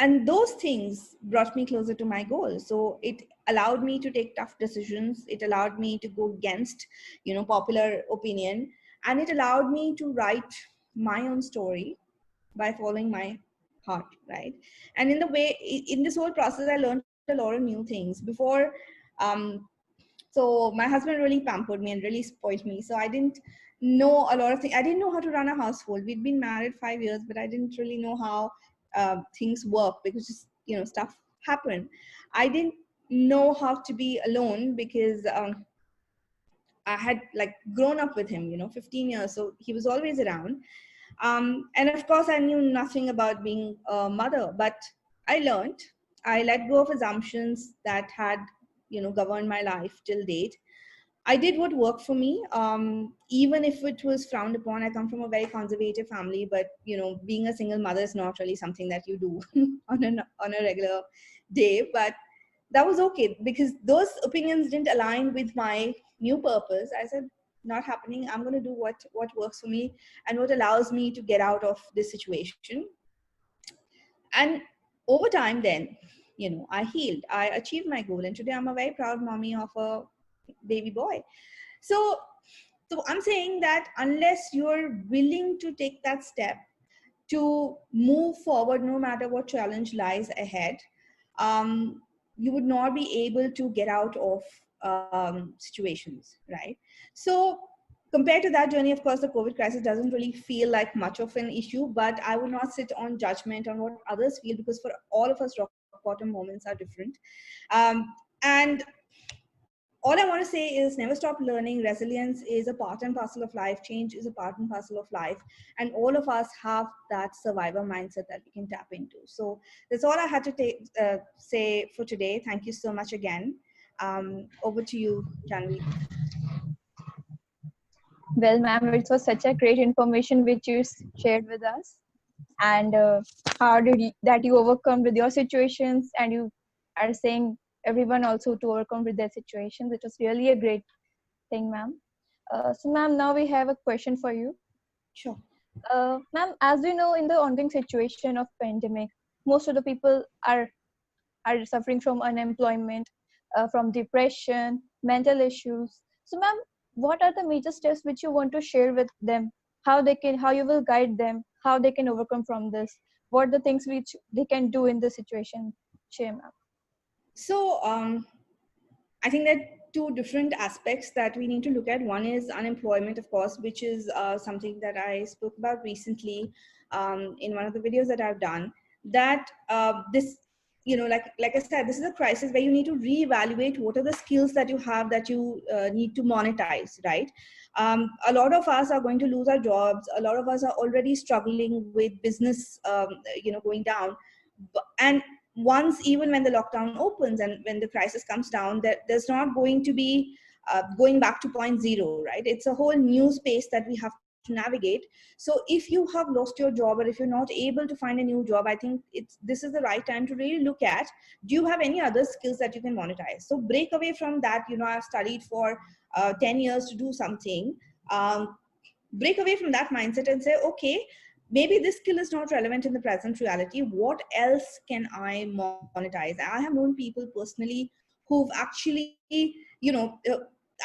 and those things brought me closer to my goal. So it allowed me to take tough decisions. It allowed me to go against, popular opinion. And it allowed me to write my own story by following my heart, right? And in this whole process, I learned a lot of new things. Before, um, so my husband really pampered me and really spoiled me. So I didn't know a lot of things. I didn't know how to run a household. We'd been married 5 years, but I didn't really know how things work, because just, stuff happened. I didn't know how to be alone, because I had like grown up with him, 15 years. So he was always around. And of course, I knew nothing about being a mother, but I learned. I let go of assumptions that had, governed my life till date. I did what worked for me, even if it was frowned upon. I come from a very conservative family, but being a single mother is not really something that you do on a regular day. But that was okay, because those opinions didn't align with my new purpose. I said, not happening. I'm going to do what works for me and what allows me to get out of this situation. And over time, then, I healed. I achieved my goal, and today I'm a very proud mommy of a baby boy. So so I'm saying that unless you're willing to take that step to move forward, no matter what challenge lies ahead, um, you would not be able to get out of situations, right? So compared to that journey, of course, the COVID crisis doesn't really feel like much of an issue, but I would not sit on judgment on what others feel, because for all of us, rock bottom moments are different. And all I want to say is never stop learning. Resilience is a part and parcel of life. Change is a part and parcel of life. And all of us have that survivor mindset that we can tap into. So that's all I had to say for today. Thank you so much again. Over to you, Janvi. Well, ma'am, it was such a great information which you shared with us, and how did that you overcome with your situations, and you are saying everyone also to overcome with their situations. It was really a great thing, ma'am. So, ma'am, now we have a question for you. Sure. Ma'am, as we know, in the ongoing situation of pandemic, most of the people are suffering from unemployment, from depression, mental issues. So, ma'am, what are the major steps which you want to share with them? How you will guide them, how they can overcome from this? What are the things which they can do in this situation? Share, ma'am. So I think that two different aspects that we need to look at. One is unemployment, of course, which is something that I spoke about recently in one of the videos that I've done. That this, like I said, this is a crisis where you need to reevaluate what are the skills that you have that you need to monetize, right? A lot of us are going to lose our jobs. A lot of us are already struggling with business, going down, and once, even when the lockdown opens and when the crisis comes down, there's not going to be going back to point zero, right? It's a whole new space that we have to navigate. So if you have lost your job, or if you're not able to find a new job, I think this is the right time to really look at, do you have any other skills that you can monetize? So break away from that, I've studied for 10 years to do something. Break away from that mindset and say, okay, maybe this skill is not relevant in the present reality. What else can I monetize? I have known people personally who've actually,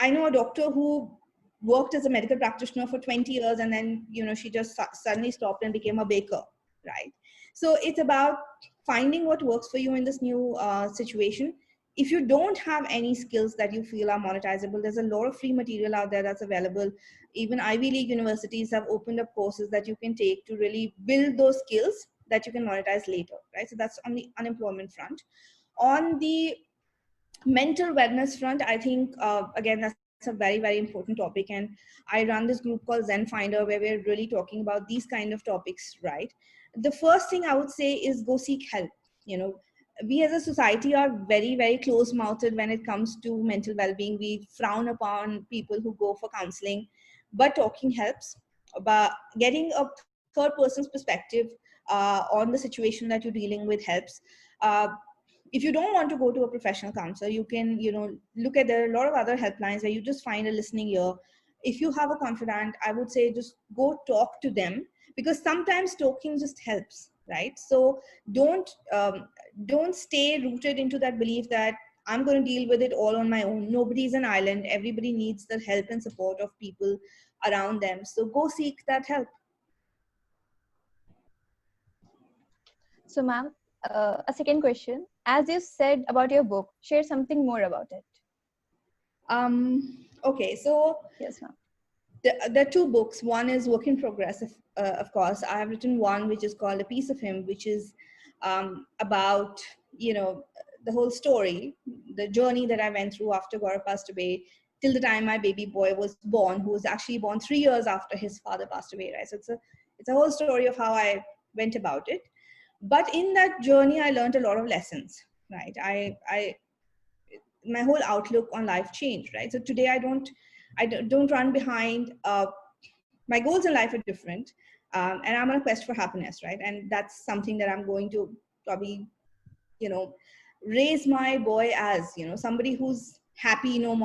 I know a doctor who worked as a medical practitioner for 20 years, and then, she just suddenly stopped and became a baker, right? So it's about finding what works for you in this new situation. If you don't have any skills that you feel are monetizable, there's a lot of free material out there that's available. Even Ivy League universities have opened up courses that you can take to really build those skills that you can monetize later, right? So that's on the unemployment front. On the mental wellness front, I think, again, that's a very, very important topic. And I run this group called Zen Finder, where we're really talking about these kind of topics, right? The first thing I would say is go seek help. We as a society are very, very close-mouthed when it comes to mental well-being. We frown upon people who go for counseling, but talking helps. But getting a third person's perspective on the situation that you're dealing with helps. Uh, if you don't want to go to a professional counselor, you can, look at, there are a lot of other helplines where you just find a listening ear. If you have a confidant, I would say just go talk to them, because sometimes talking just helps, right? So don't stay rooted into that belief that I'm going to deal with it all on my own. Nobody's an island. Everybody needs the help and support of people around them. So go seek that help. So, ma'am, a second question. As you said about your book, share something more about it. Okay, so Yes, ma'am. there are two books. One is work in progress, of course. I have written one which is called A Piece of Him, which is about, the whole story, the journey that I went through after Gaurav passed away, till the time my baby boy was born, who was actually born 3 years after his father passed away, right? So it's a whole story of how I went about it. But in that journey, I learned a lot of lessons, right? My whole outlook on life changed, right? So today I don't run behind, my goals in life are different, and I'm on a quest for happiness, right? And that's something that I'm going to probably, raise my boy as, somebody who's happy no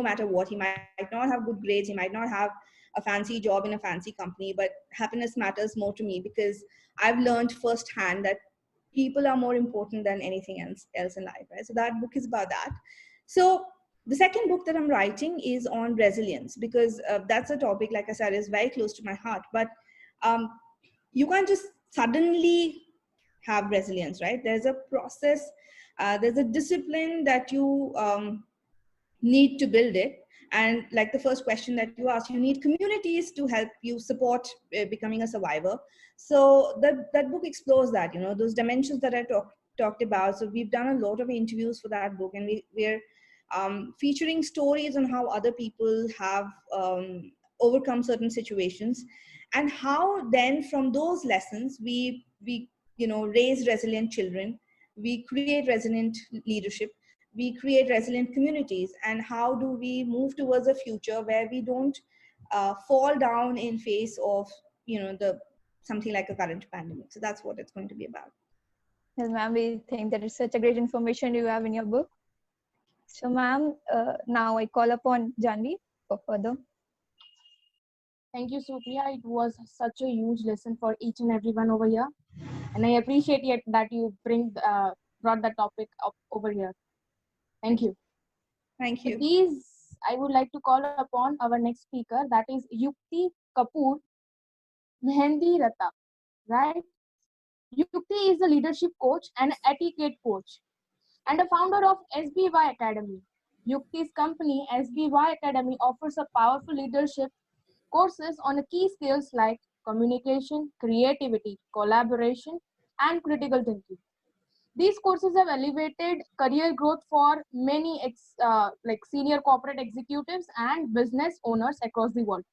matter what. He might not have good grades, he might not have a fancy job in a fancy company, but happiness matters more to me, because I've learned firsthand that people are more important than anything else in life, right? So that book is about that. So the second book that I'm writing is on resilience, because that's a topic, like I said, is very close to my heart. But um, you can't just suddenly have resilience, right? There's a process, there's a discipline that you need to build it. And like the first question that you asked, you need communities to help you support becoming a survivor. So that book explores that, those dimensions that I talked about. So we've done a lot of interviews for that book, and we're featuring stories on how other people have overcome certain situations, and how then from those lessons we raise resilient children, we create resilient leadership, we create resilient communities, and how do we move towards a future where we don't fall down in face of the something like a current pandemic. So that's what it's going to be about. Yes, ma'am, we think that it's such a great information you have in your book. So, ma'am, now I call upon Janvi for further. Thank you, Supriya. It was such a huge lesson for each and everyone over here. And I appreciate it that you brought the topic up over here. Thank you. Thank With you. these, I would like to call upon our next speaker, that is Yukti Kapoor Mehendi Rata, right? Yukti is a leadership coach and etiquette coach and a founder of SBY Academy. Yukti's company, SBY Academy, offers a powerful leadership courses on key skills like communication, creativity, collaboration, and critical thinking. These courses have elevated career growth for many like senior corporate executives and business owners across the world.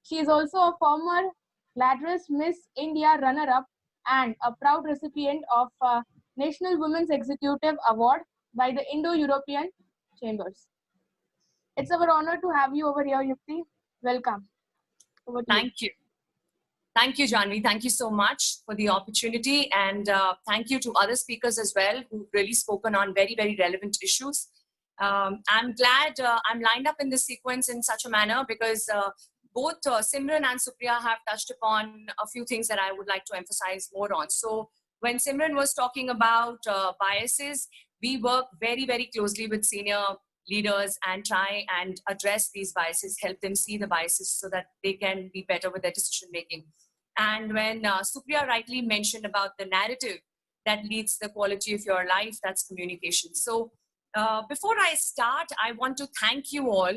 She is also a former Gladys Miss India runner-up and a proud recipient of National Women's Executive Award by the Indo-European Chambers. It's our honor to have you over here, Yukti. Welcome. Over to Thank you. Thank you, Janvi. Thank you so much for the opportunity. And thank you to other speakers as well who've really spoken on very, very relevant issues. I'm glad I'm lined up in this sequence in such a manner because both Simran and Supriya have touched upon a few things that I would like to emphasize more on. So when Simran was talking about biases, we work very, very closely with senior leaders and try and address these biases, help them see the biases so that they can be better with their decision making. And when Supriya rightly mentioned about the narrative that leads the quality of your life, that's communication. So before I start, I want to thank you all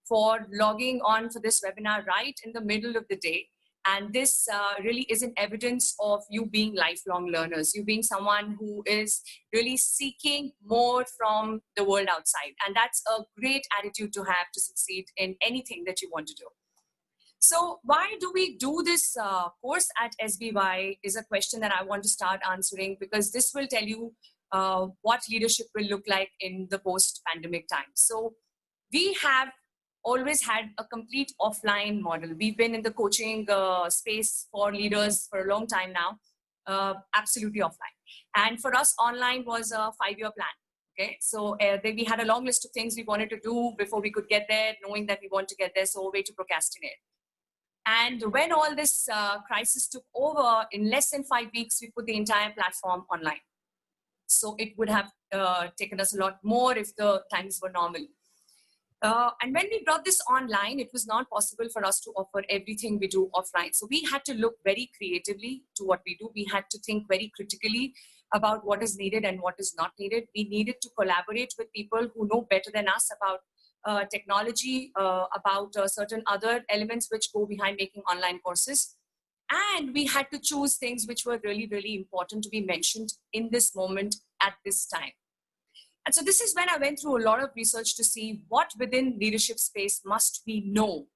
for logging on for this webinar right in the middle of the day. And this really is an evidence of you being lifelong learners, you being someone who is really seeking more from the world outside. And that's a great attitude to have to succeed in anything that you want to do. So why do we do this course at SBY is a question that I want to start answering, because this will tell you what leadership will look like in the post-pandemic time. So we have always had a complete offline model. We've been in the coaching space for leaders for a long time now, absolutely offline. And for us, online was a 5-year plan. Okay, so we had a long list of things we wanted to do before we could get there, knowing that we want to get there, so a way to procrastinate. And when all this crisis took over, in less than 5 weeks, we put the entire platform online. So it would have taken us a lot more if the times were normal. And when we brought this online, it was not possible for us to offer everything we do offline. So we had to look very creatively to what we do. We had to think very critically about what is needed and what is not needed. We needed to collaborate with people who know better than us about technology, about certain other elements which go behind making online courses. And we had to choose things which were really, really important to be mentioned in this moment at this time. And so this is when I went through a lot of research to see what within leadership space must we know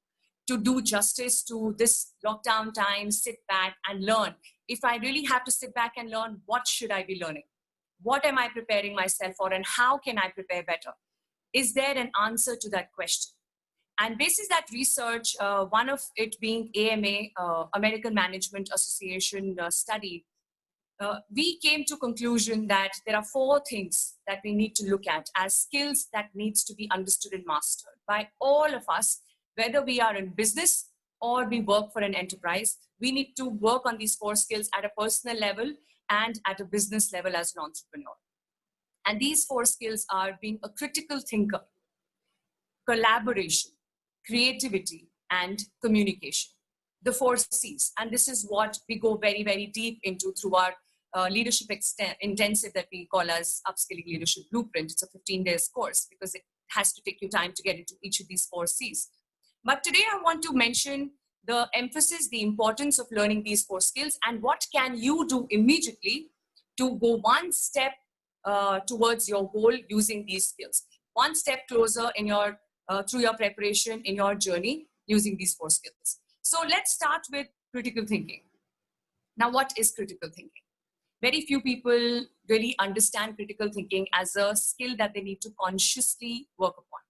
to do justice to this lockdown time, sit back and learn. If I really have to sit back and learn, what should I be learning? What am I preparing myself for, and how can I prepare better? Is there an answer to that question? And basis that research, one of it being AMA, American Management Association study, we came to conclusion that there are 4 things that we need to look at as skills that needs to be understood and mastered by all of us, whether we are in business or we work for an enterprise. We need to work on these 4 skills at a personal level and at a business level as an entrepreneur. And these 4 skills are being a critical thinker, collaboration, creativity, and communication. The 4 C's. And this is what we go very, very deep into through our leadership intensive that we call as Upskilling Leadership Blueprint. It's a 15-day course because it has to take you time to get into each of these 4 C's. But today I want to mention the emphasis, the importance of learning these 4 skills, and what can you do immediately to go one step towards your goal using these skills. One step closer in your through your preparation in your journey using these 4 skills. So let's start with critical thinking. Now, what is critical thinking? Very few people really understand critical thinking as a skill that they need to consciously work upon.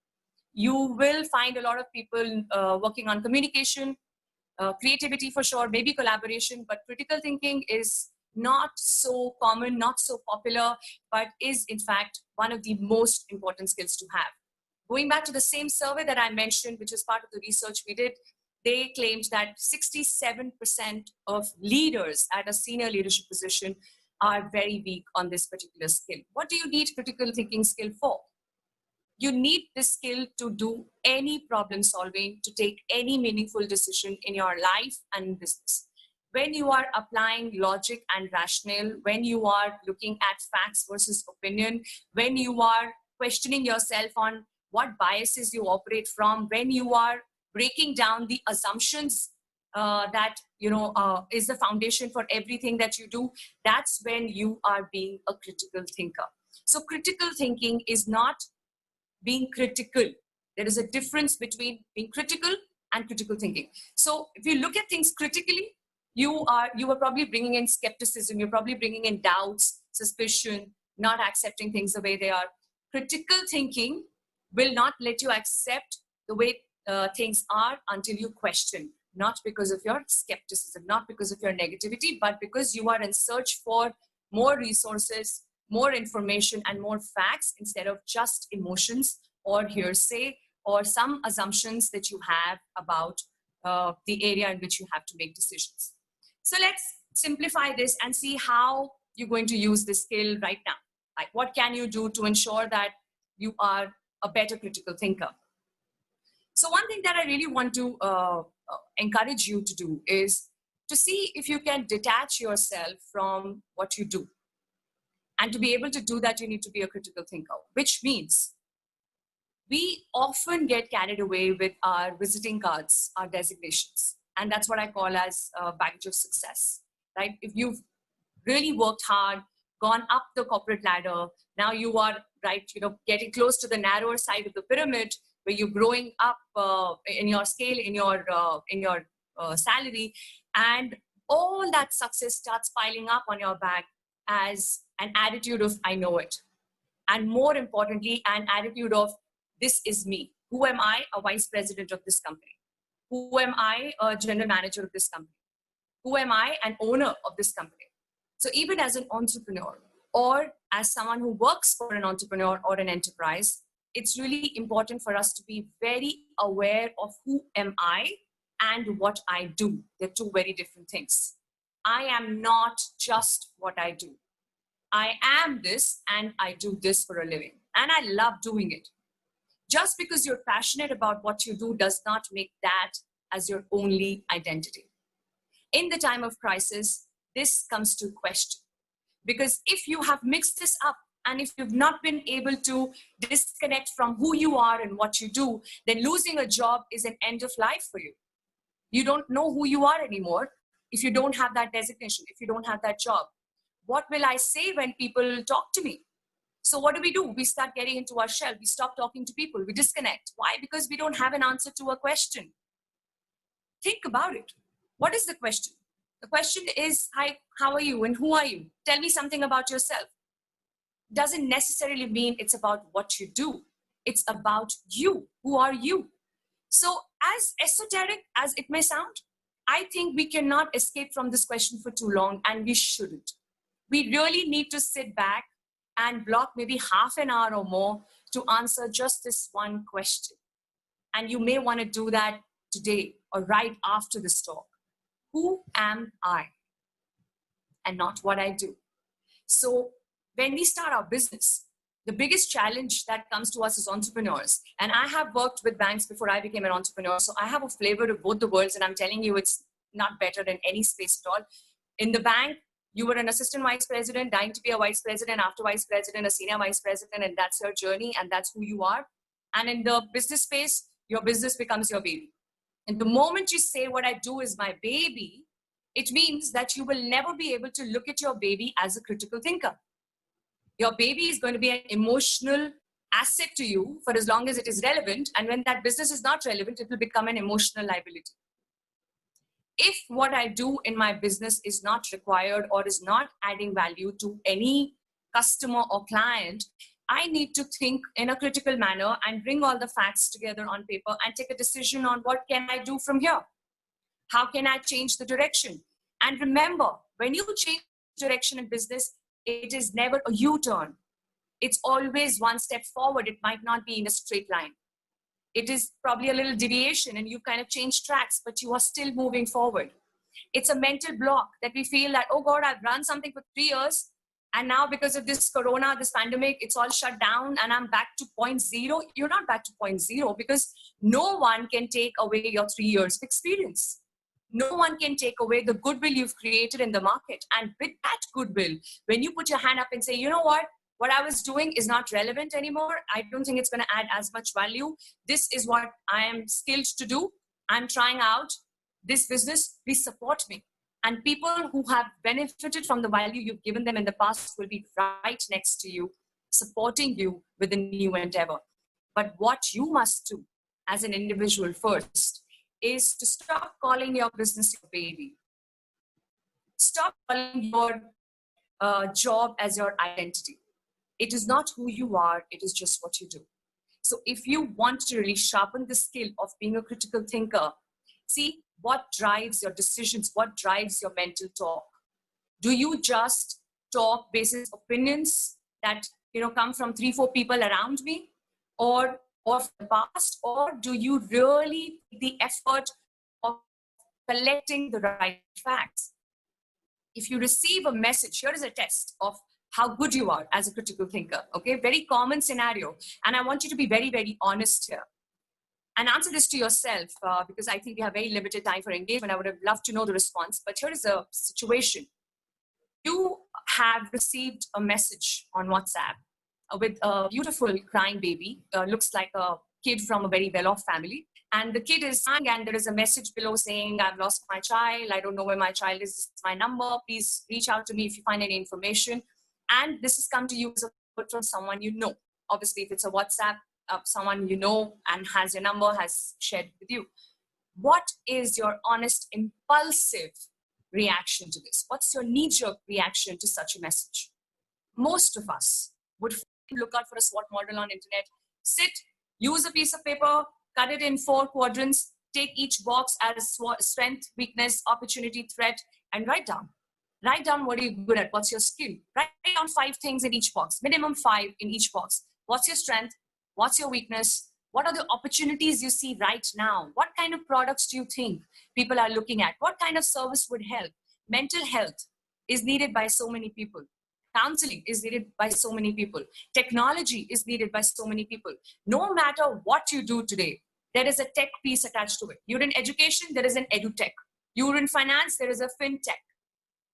You will find a lot of people working on communication, creativity for sure, maybe collaboration, but critical thinking is not so common, not so popular, but is in fact one of the most important skills to have. Going back to the same survey that I mentioned, which is part of the research we did, they claimed that 67% of leaders at a senior leadership position are very weak on this particular skill. What do you need critical thinking skill for? You need this skill to do any problem solving, to take any meaningful decision in your life and business. When you are applying logic and rationale, when you are looking at facts versus opinion, when you are questioning yourself on what biases you operate from, when you are breaking down the assumptions that is the foundation for everything that you do, that's when you are being a critical thinker. So critical thinking is not being critical. There is a difference between being critical and critical thinking. So if you look at things critically, you are probably bringing in skepticism, you're probably bringing in doubts, suspicion, not accepting things the way they are. Critical thinking will not let you accept the way things are until you question. not because of your skepticism, not because of your negativity, but because you are in search for more resources, more information, and more facts instead of just emotions or hearsay or some assumptions that you have about the area in which you have to make decisions. So let's simplify this and see how you're going to use this skill right now. Like, what can you do to ensure that you are a better critical thinker? So one thing that I really want to encourage you to do is to see if you can detach yourself from what you do. And to be able to do that, you need to be a critical thinker, which means we often get carried away with our visiting cards, our designations. And that's what I call as a baggage of success, right? If you've really worked hard, gone up the corporate ladder, now you are, right, getting close to the narrower side of the pyramid, where you're growing up in your scale, in your salary, and all that success starts piling up on your back as an attitude of, I know it. And more importantly, an attitude of, this is me. Who am I? A vice president of this company. Who am I? A general manager of this company. Who am I? An owner of this company. So even as an entrepreneur or as someone who works for an entrepreneur or an enterprise, it's really important for us to be very aware of who am I and what I do. They're two very different things. I am not just what I do. I am this and I do this for a living. And I love doing it. Just because you're passionate about what you do does not make that as your only identity. In the time of crisis, this comes to question. Because if you have mixed this up and if you've not been able to disconnect from who you are and what you do, then losing a job is an end of life for you. You don't know who you are anymore if you don't have that designation, if you don't have that job. What will I say when people talk to me? So what do? We start getting into our shell. We stop talking to people. We disconnect. Why? Because we don't have an answer to a question. Think about it. What is the question? The question is, hi, how are you and who are you? Tell me something about yourself. Doesn't necessarily mean it's about what you do. It's about you. Who are you? So as esoteric as it may sound, I think we cannot escape from this question for too long, and we shouldn't. We really need to sit back and block maybe half an hour or more to answer just this one question. And you may want to do that today or right after this talk. Who am I? And not what I do. So when we start our business, the biggest challenge that comes to us as entrepreneurs, and I have worked with banks before I became an entrepreneur, so I have a flavor of both the worlds, and I'm telling you, it's not better in any space at all. In the bank, you were an assistant vice president, dying to be a vice president, after vice president, a senior vice president, and that's your journey, and that's who you are. And in the business space, your business becomes your baby. And the moment you say, what I do is my baby, it means that you will never be able to look at your baby as a critical thinker. Your baby is going to be an emotional asset to you for as long as it is relevant. And when that business is not relevant, it will become an emotional liability. If what I do in my business is not required or is not adding value to any customer or client, I need to think in a critical manner and bring all the facts together on paper and take a decision on what can I do from here? How can I change the direction? And remember, when you change direction in business, it is never a U-turn. It's always one step forward. It might not be in a straight line. It is probably a little deviation and you kind of change tracks, but you are still moving forward. It's a mental block that we feel that, oh God, I've run something for 3 years. And now because of this corona, this pandemic, it's all shut down and I'm back to point zero. You're not back to point zero because no one can take away your 3 years of experience. No one can take away the goodwill you've created in the market. And with that goodwill, when you put your hand up and say, you know what I was doing is not relevant anymore. I don't think it's going to add as much value. This is what I am skilled to do. I'm trying out this business. Please support me. And people who have benefited from the value you've given them in the past will be right next to you, supporting you with a new endeavor. But what you must do as an individual first is to stop calling your business your baby. Stop calling your job as your identity. It is not who you are, it is just what you do. So if you want to really sharpen the skill of being a critical thinker, see, What drives your decisions? What drives your mental talk? Do you just talk basis opinions that come from 3-4 people around me, or of the past, or do you really take the effort of collecting the right facts? If you receive a message, here is a test of how good you are as a critical thinker. Okay, very common scenario, and I want you to be very, very honest here and answer this to yourself, because I think we have very limited time for engagement. I would have loved to know the response, but here is a situation. You have received a message on WhatsApp with a beautiful crying baby, looks like a kid from a very well-off family. And the kid is crying, and there is a message below saying, I've lost my child. I don't know where my child is. This is my number. Please reach out to me if you find any information. And this has come to you as a word from someone you know. Obviously, if it's a WhatsApp, someone you know and has your number, has shared with you. What is your honest, impulsive reaction to this? What's your knee-jerk reaction to such a message? Most of us would look out for a SWOT model on internet, sit, use a piece of paper, cut it in 4 quadrants, take each box as strength, weakness, opportunity, threat, and write down. Write down what you're good at. What's your skill? Write down 5 things in each box, minimum 5 in each box. What's your strength? What's your weakness? What are the opportunities you see right now? What kind of products do you think people are looking at? What kind of service would help? Mental health is needed by so many people. Counseling is needed by so many people. Technology is needed by so many people. No matter what you do today, there is a tech piece attached to it. You're in education, there is an edutech. You're in finance, there is a fintech,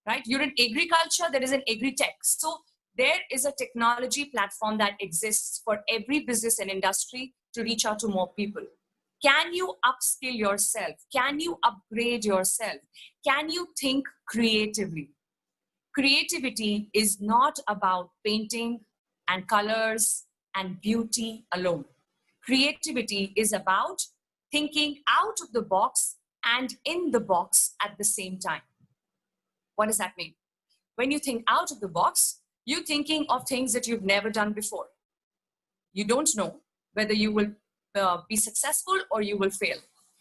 right? You're in agriculture, there is an agri-tech. So there is a technology platform that exists for every business and industry to reach out to more people. Can you upskill yourself? Can you upgrade yourself? Can you think creatively? Creativity is not about painting and colors and beauty alone. Creativity is about thinking out of the box and in the box at the same time. What does that mean? When you think out of the box, you're thinking of things that you've never done before. You don't know whether you will be successful or you will fail.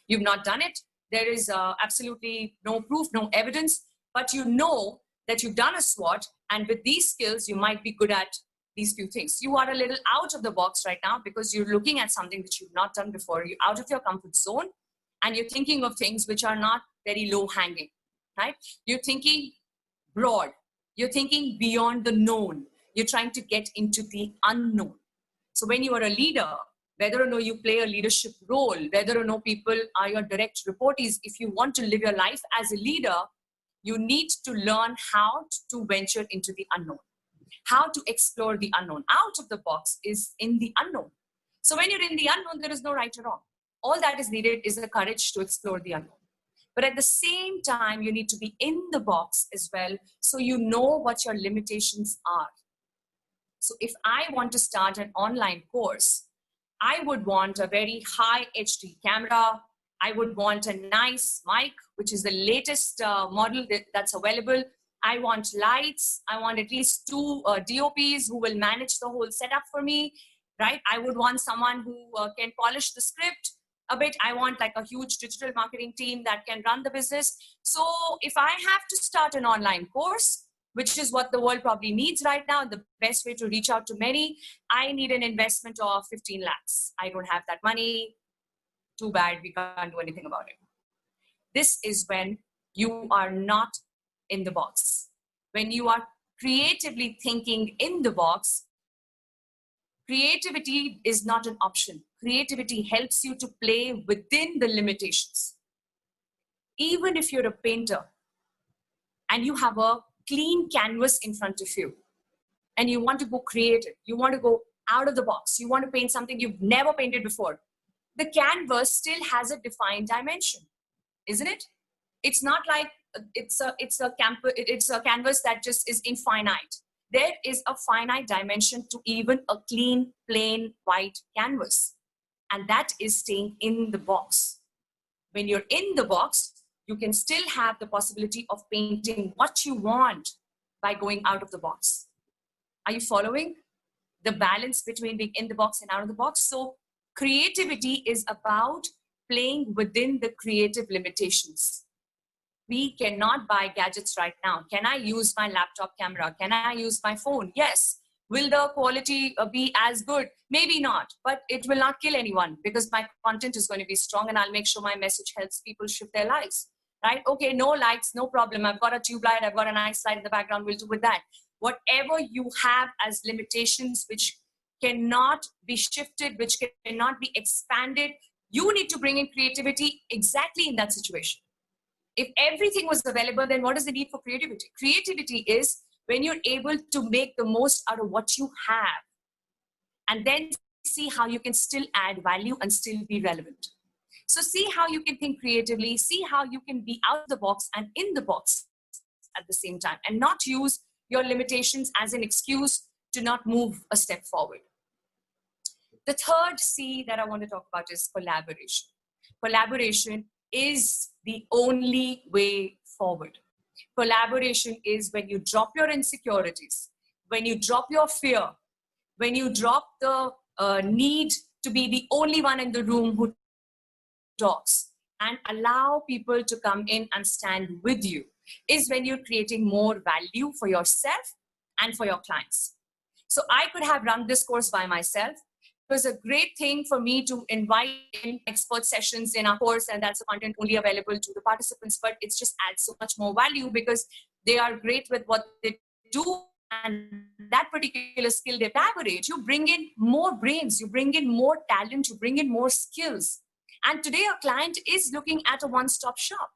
You've not done it. There is absolutely no proof, no evidence, but you know that you've done a SWOT, and with these skills, you might be good at these few things. You are a little out of the box right now because you're looking at something that you've not done before. You're out of your comfort zone, and you're thinking of things which are not very low hanging, right? You're thinking broad. You're thinking beyond the known. You're trying to get into the unknown. So when you are a leader, whether or no you play a leadership role, whether or no people are your direct reportees, if you want to live your life as a leader, you need to learn how to venture into the unknown, how to explore the unknown. Out of the box is in the unknown. So when you're in the unknown, there is no right or wrong. All that is needed is the courage to explore the unknown. But at the same time, you need to be in the box as well, so you know what your limitations are. So if I want to start an online course, I would want a very high HD camera. I would want a nice mic, which is the latest model that's available. I want lights. I want at least 2 DOPs who will manage the whole setup for me, right? I would want someone who can polish the script a bit. I want like a huge digital marketing team that can run the business. So if I have to start an online course, which is what the world probably needs right now, the best way to reach out to many, I need an investment of 15 lakhs. I don't have that money. Too bad, we can't do anything about it. This is when you are not in the box. When you are creatively thinking in the box, creativity is not an option. Creativity helps you to play within the limitations. Even if you're a painter and you have a clean canvas in front of you and you want to go creative, you want to go out of the box, you want to paint something you've never painted before, the canvas still has a defined dimension, isn't it? It's not like it's a canvas that just is infinite. There is a finite dimension to even a clean, plain, white canvas. And that is staying in the box. When you're in the box, you can still have the possibility of painting what you want by going out of the box. Are you following the balance between being in the box and out of the box? So creativity is about playing within the creative limitations. We cannot buy gadgets right now. Can I use my laptop camera? Can I use my phone? Yes. Will the quality be as good? Maybe not, but it will not kill anyone because my content is going to be strong and I'll make sure my message helps people shift their lives, right? Okay, no lights, no problem. I've got a tube light, I've got a nice light in the background, we'll do with that. Whatever you have as limitations which cannot be shifted, which cannot be expanded, you need to bring in creativity exactly in that situation. If everything was available, then what is the need for creativity? Creativity is when you're able to make the most out of what you have and then see how you can still add value and still be relevant. So see how you can think creatively, see how you can be out of the box and in the box at the same time, and not use your limitations as an excuse to not move a step forward. The third C that I want to talk about is collaboration. Collaboration is the only way forward. Collaboration is when you drop your insecurities, when you drop your fear, when you drop the need to be the only one in the room who talks and allow people to come in and stand with you, is when you're creating more value for yourself and for your clients. So I could have run this course by myself. It was a great thing for me to invite in expert sessions in our course, and that's the content only available to the participants, but it just adds so much more value because they are great with what they do, and that particular skill they collaborate. You bring in more brains, you bring in more talent, you bring in more skills. And today our client is looking at a one-stop shop.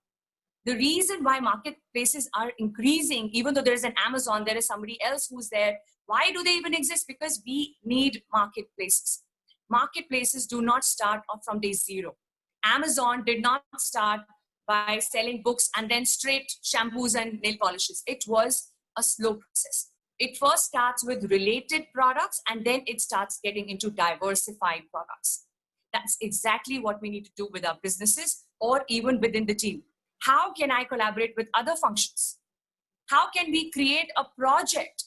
The reason why marketplaces are increasing, even though there's an Amazon, there is somebody else who's there. Why do they even exist? Because we need marketplaces. Marketplaces do not start off from day zero. Amazon did not start by selling books and then straight shampoos and nail polishes. It was a slow process. It first starts with related products and then it starts getting into diversified products. That's exactly what we need to do with our businesses or even within the team. How can I collaborate with other functions? How can we create a project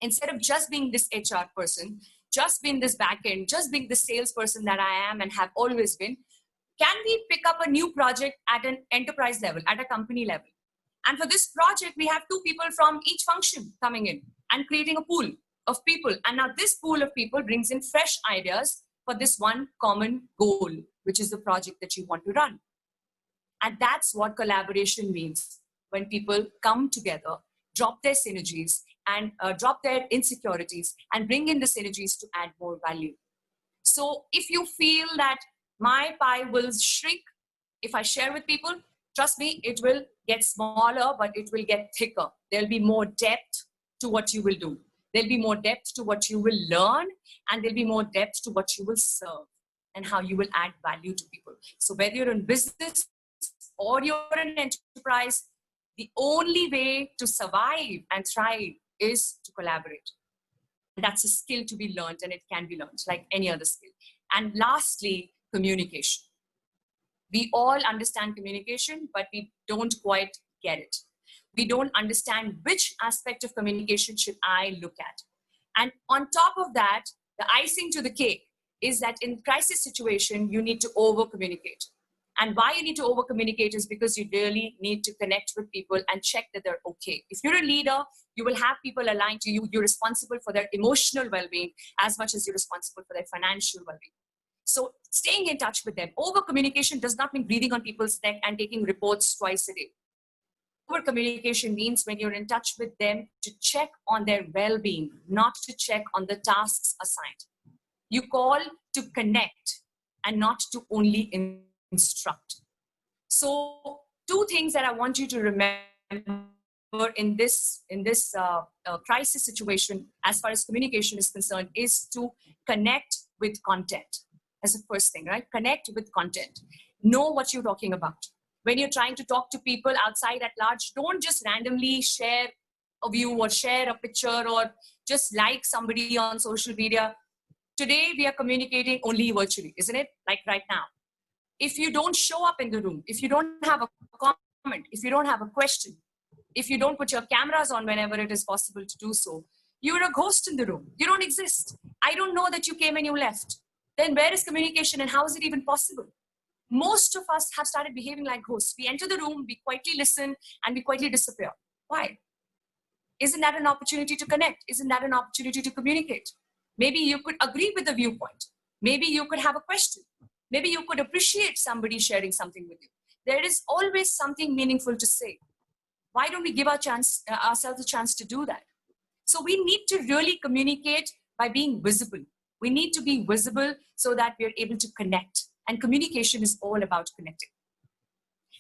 instead of just being this HR person, just being this backend, just being the salesperson that I am and have always been? Can we pick up a new project at an enterprise level, at a company level? And for this project, we have 2 people from each function coming in and creating a pool of people. And now this pool of people brings in fresh ideas for this one common goal, which is the project that you want to run. And that's what collaboration means. When people come together, drop their synergies and drop their insecurities and bring in the synergies to add more value. So if you feel that my pie will shrink if I share with people, trust me, it will get smaller, but it will get thicker. There'll be more depth to what you will do. There'll be more depth to what you will learn, and there'll be more depth to what you will serve and how you will add value to people. So whether you're in business or you're an enterprise, the only way to survive and thrive is to collaborate. And that's a skill to be learned, and it can be learned like any other skill. And lastly, communication. We all understand communication, but we don't quite get it. We don't understand which aspect of communication should I look at. And on top of that, the icing to the cake is that in crisis situation, you need to over-communicate. And why you need to over-communicate is because you really need to connect with people and check that they're okay. If you're a leader, you will have people aligned to you. You're responsible for their emotional well-being as much as you're responsible for their financial well-being. So staying in touch with them. Over-communication does not mean breathing on people's neck and taking reports twice a day. Over-communication means when you're in touch with them to check on their well-being, not to check on the tasks assigned. You call to connect and not to only instruct. So 2 things that I want you to remember in this crisis situation as far as communication is concerned is to connect with content. As the first thing, right? Connect with content. Know what you're talking about. When you're trying to talk to people outside at large, don't just randomly share a view or share a picture or just like somebody on social media. Today, we are communicating only virtually, isn't it? Like right now. If you don't show up in the room, if you don't have a comment, if you don't have a question, if you don't put your cameras on whenever it is possible to do so, you're a ghost in the room. You don't exist. I don't know that you came and you left. Then where is communication and how is it even possible? most of us have started behaving like ghosts. We enter the room, we quietly listen, and we quietly disappear. Why? Isn't that an opportunity to connect? Isn't that an opportunity to communicate? Maybe you could agree with the viewpoint. Maybe you could have a question. Maybe you could appreciate somebody sharing something with you. There is always something meaningful to say. Why don't we give ourselves a chance to do that? So we need to really communicate by being visible. We need to be visible so that we're able to connect. And communication is all about connecting.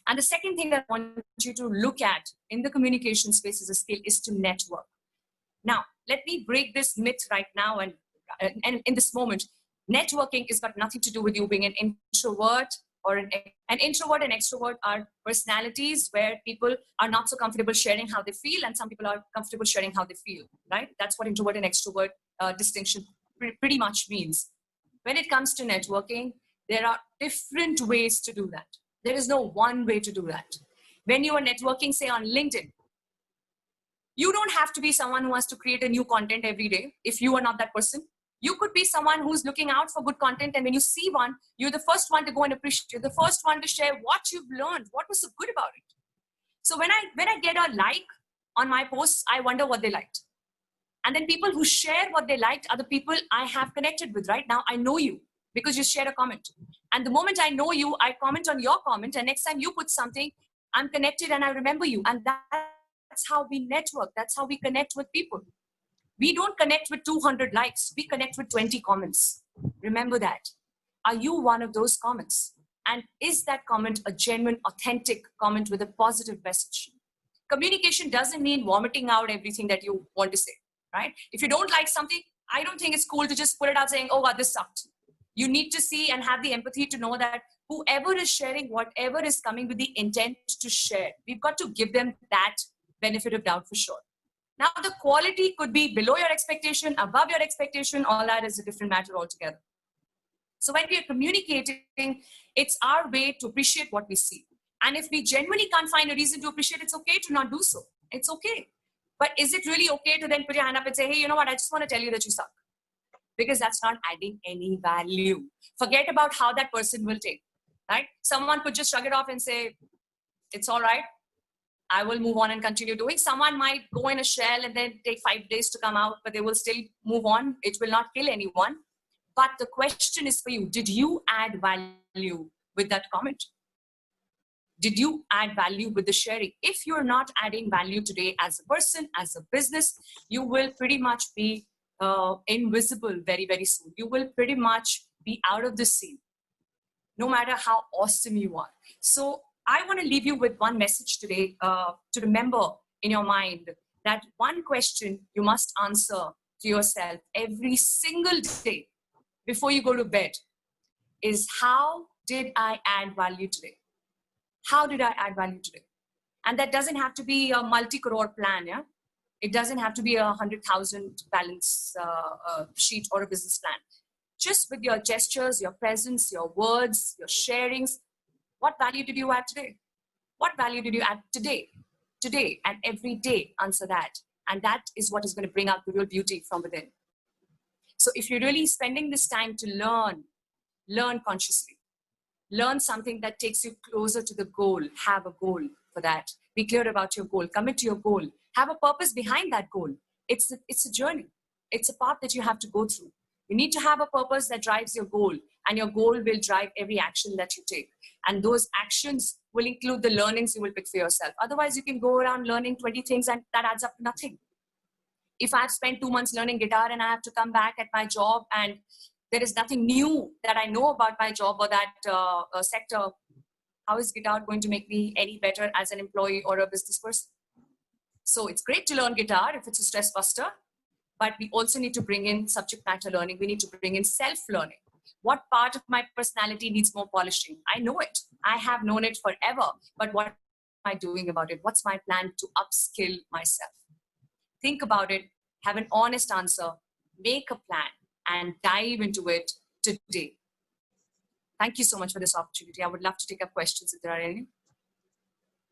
And the second thing that I want you to look at in the communication space as a skill is to network. Now, let me break this myth right now and in this moment. Networking has got nothing to do with you being an introvert or an introvert and extrovert are personalities where people are not so comfortable sharing how they feel, and some people are comfortable sharing how they feel, right? That's what introvert and extrovert distinction pretty much means. When it comes to networking, there are different ways to do that. There is no one way to do that. When you are networking, say on LinkedIn, you don't have to be someone who has to create a new content every day if you are not that person. You could be someone who's looking out for good content, and when you see one, you're the first one to go and appreciate. You're the first one to share what you've learned, what was so good about it. So when I get a like on my posts, I wonder what they liked. And then people who share what they liked are the people I have connected with right now. I know you because you shared a comment. And the moment I know you, I comment on your comment. And next time you put something, I'm connected and I remember you. And that's how we network. That's how we connect with people. We don't connect with 200 likes. We connect with 20 comments. Remember that. Are you one of those comments? And is that comment a genuine, authentic comment with a positive message? Communication doesn't mean vomiting out everything that you want to say, right? If you don't like something, I don't think it's cool to just put it out saying, oh, God, this sucked. You need to see and have the empathy to know that whoever is sharing whatever is coming with the intent to share, we've got to give them that benefit of doubt for sure. Now, the quality could be below your expectation, above your expectation. All that is a different matter altogether. So when we are communicating, it's our way to appreciate what we see. And if we genuinely can't find a reason to appreciate, it's okay to not do so. It's okay. But is it really okay to then put your hand up and say, hey, you know what? I just want to tell you that you suck. Because that's not adding any value. Forget about how that person will take, right? Someone could just shrug it off and say, it's all right. I will move on and continue doing. Someone might go in a shell and then take 5 days to come out, but they will still move on. It will not kill anyone. But the question is for you, did you add value with that comment? Did you add value with the sharing? If you're not adding value today as a person, as a business, you will pretty much be invisible very, very soon. You will pretty much be out of the scene, no matter how awesome you are. So I want to leave you with one message today to remember in your mind, that one question you must answer to yourself every single day before you go to bed is, how did I add value today? How did I add value today? And that doesn't have to be a multi-crore plan, yeah? It doesn't have to be a 100,000 balance sheet or a business plan. Just with your gestures, your presence, your words, your sharings, what value did you add today? What value did you add today? Today and every day, answer that. And that is what is going to bring out the real beauty from within. So if you're really spending this time to learn consciously. Learn something that takes you closer to the goal. Have a goal for that. Be clear about your goal. Commit to your goal. Have a purpose behind that goal. It's a journey. It's a path that you have to go through. You need to have a purpose that drives your goal, and your goal will drive every action that you take. And those actions will include the learnings you will pick for yourself. Otherwise, you can go around learning 20 things and that adds up to nothing. If I've spent 2 months learning guitar and I have to come back at my job and there is nothing new that I know about my job or that sector, how is guitar going to make me any better as an employee or a business person? So it's great to learn guitar if it's a stress buster, but we also need to bring in subject matter learning. We need to bring in self-learning. What part of my personality needs more polishing? I know it. I have known it forever, but what am I doing about it? What's my plan to upskill myself? Think about it, have an honest answer, make a plan, and dive into it today. Thank you so much for this opportunity. I would love to take up questions if there are any.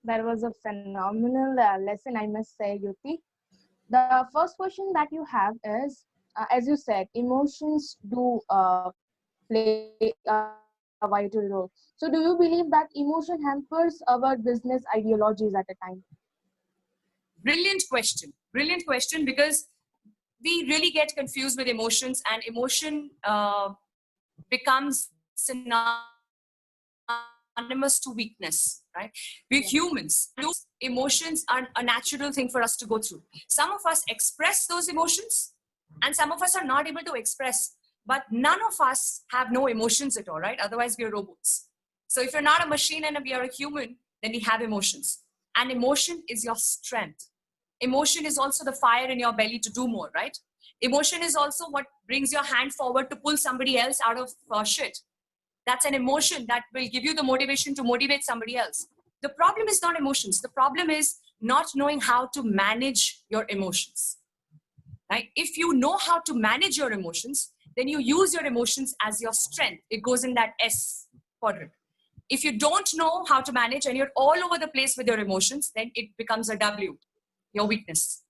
That was a phenomenal lesson, I must say, Yuti. The first question that you have is, as you said, emotions do play a big role a vital role. So do you believe that emotion hampers our business ideologies at a time? Brilliant question. Brilliant question, because we really get confused with emotions, and emotion becomes synonymous to weakness, right? We're humans. Emotions are a natural thing for us to go through. Some of us express those emotions, and some of us are not able to express. But none of us have no emotions at all, right? Otherwise, we are robots. So if you're not a machine and we are a human, then we have emotions. And emotion is your strength. Emotion is also the fire in your belly to do more, right? Emotion is also what brings your hand forward to pull somebody else out of shit. That's an emotion that will give you the motivation to motivate somebody else. The problem is not emotions. The problem is not knowing how to manage your emotions, right? If you know how to manage your emotions, then you use your emotions as your strength. It goes in that S quadrant. If you don't know how to manage and you're all over the place with your emotions, then it becomes a W, your weakness,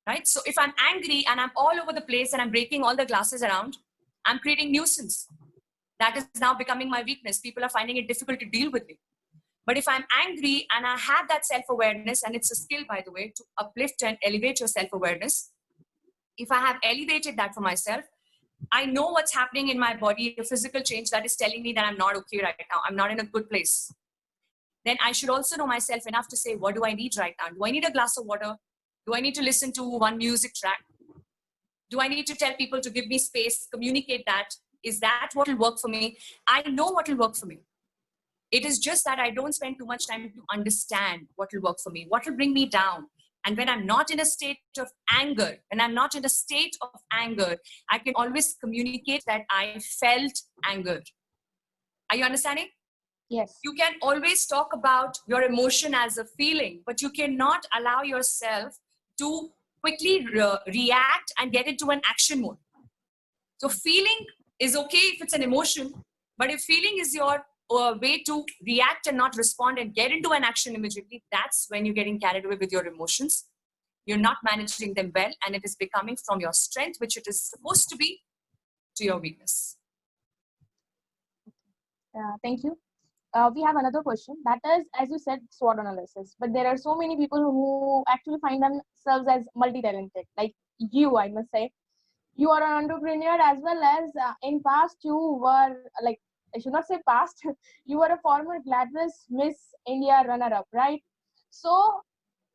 right? So if I'm angry and I'm all over the place and I'm breaking all the glasses around, I'm creating nuisance. That is now becoming my weakness. People are finding it difficult to deal with me. But if I'm angry and I have that self-awareness, and it's a skill, by the way, to uplift and elevate your self-awareness. If I have elevated that for myself, I know what's happening in my body, a physical change that is telling me that I'm not okay right now. I'm not in a good place. Then I should also know myself enough to say, what do I need right now? Do I need a glass of water? Do I need to listen to one music track? Do I need to tell people to give me space, communicate that? Is that what will work for me? I know what will work for me. It is just that I don't spend too much time to understand what will work for me, what will bring me down. And when I'm not in a state of anger, I can always communicate that I felt anger. Are you understanding? Yes. You can always talk about your emotion as a feeling, but you cannot allow yourself to quickly react and get into an action mode. So feeling is okay if it's an emotion, but if feeling is your way to react and not respond and get into an action immediately, that's when you're getting carried away with your emotions. You're not managing them well, and it is becoming from your strength, which it is supposed to be, to your weakness. Thank you. We have another question that is, as you said, SWOT analysis. But there are so many people who actually find themselves as multi-talented, like you, I must say. You are an entrepreneur as well as in past you were like, I should not say past, you were a former Gladys Miss India runner-up, right? So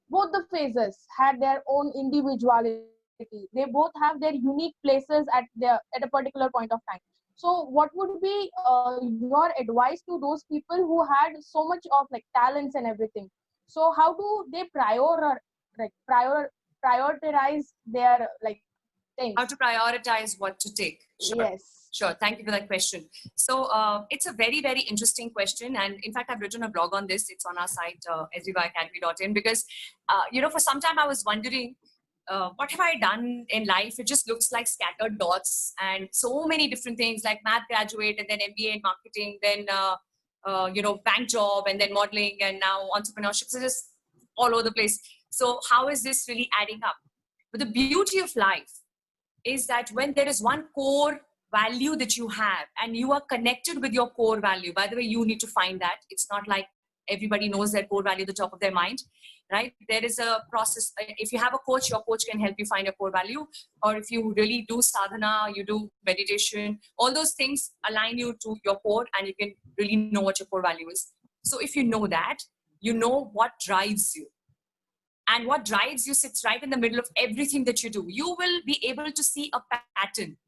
both the phases had their own individuality. They both have their unique places at a particular point of time. So what would be your advice to those people who had so much of like talents and everything? So how do they prioritize their like things? How to prioritize what to take. Sure. Yes. Sure. Thank you for that question. So it's a very, very interesting question. And in fact, I've written a blog on this. It's on our site, sdbyacademy.in, because, for some time I was wondering, what have I done in life? It just looks like scattered dots and so many different things, like math graduate and then MBA in marketing, then, bank job and then modeling and now entrepreneurship. So just all over the place. So how is this really adding up? But the beauty of life is that when there is one core value that you have and you are connected with your core value, by the way, you need to find that. It's not like everybody knows their core value at the top of their mind, right? There is a process. If you have a coach, your coach can help you find your core value. Or if you really do sadhana, you do meditation, all those things align you to your core and you can really know what your core value is. So if you know that, you know what drives you. And what drives you sits right in the middle of everything that you do. You will be able to see a pattern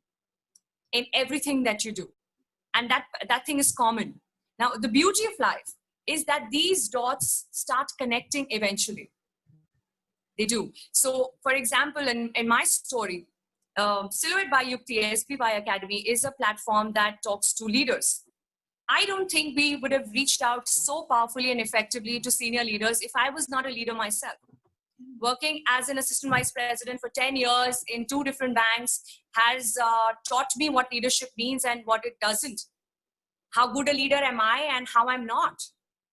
in everything that you do. And that thing is common. Now, the beauty of life is that these dots start connecting eventually. They do. So, for example, in my story, Silhouette by Yukti, SP by Academy is a platform that talks to leaders. I don't think we would have reached out so powerfully and effectively to senior leaders if I was not a leader myself. Working as an assistant vice president for 10 years in 2 different banks has taught me what leadership means and what it doesn't. How good a leader am I and how I'm not.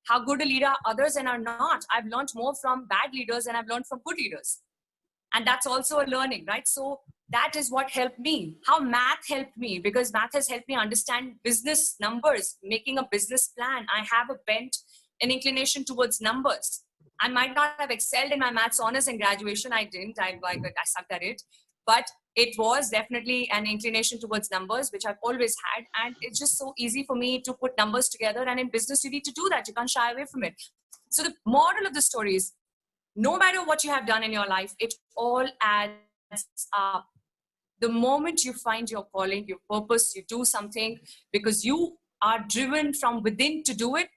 How good a leader others and are not. I've learned more from bad leaders than I've learned from good leaders. And that's also a learning, right? So that is what helped me. How math helped me, because math has helped me understand business numbers, making a business plan. I have a bent, an inclination towards numbers. I might not have excelled in my maths honors in graduation. I didn't. I sucked at it. But it was definitely an inclination towards numbers, which I've always had. And it's just so easy for me to put numbers together. And in business, you need to do that. You can't shy away from it. So the moral of the story is, no matter what you have done in your life, it all adds up. The moment you find your calling, your purpose, you do something because you are driven from within to do it,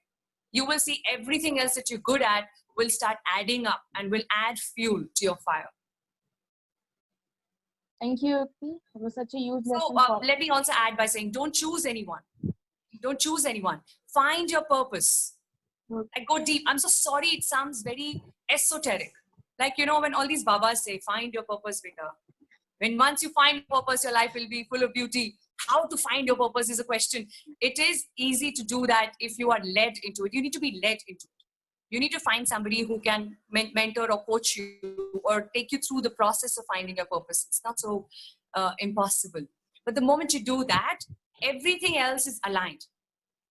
you will see everything else that you're good at will start adding up and will add fuel to your fire. Thank you, Yukti. It was such a huge So lesson. let me also add by saying, don't choose anyone. Don't choose anyone. Find your purpose. Like, go deep. I'm so sorry, it sounds very esoteric. Like, you know, when all these babas say, find your purpose, beta. When once you find purpose, your life will be full of beauty. How to find your purpose is a question. It is easy to do that if you are led into it. You need to be led into it. You need to find somebody who can mentor or coach you or take you through the process of finding your purpose. It's not so impossible. But the moment you do that, everything else is aligned.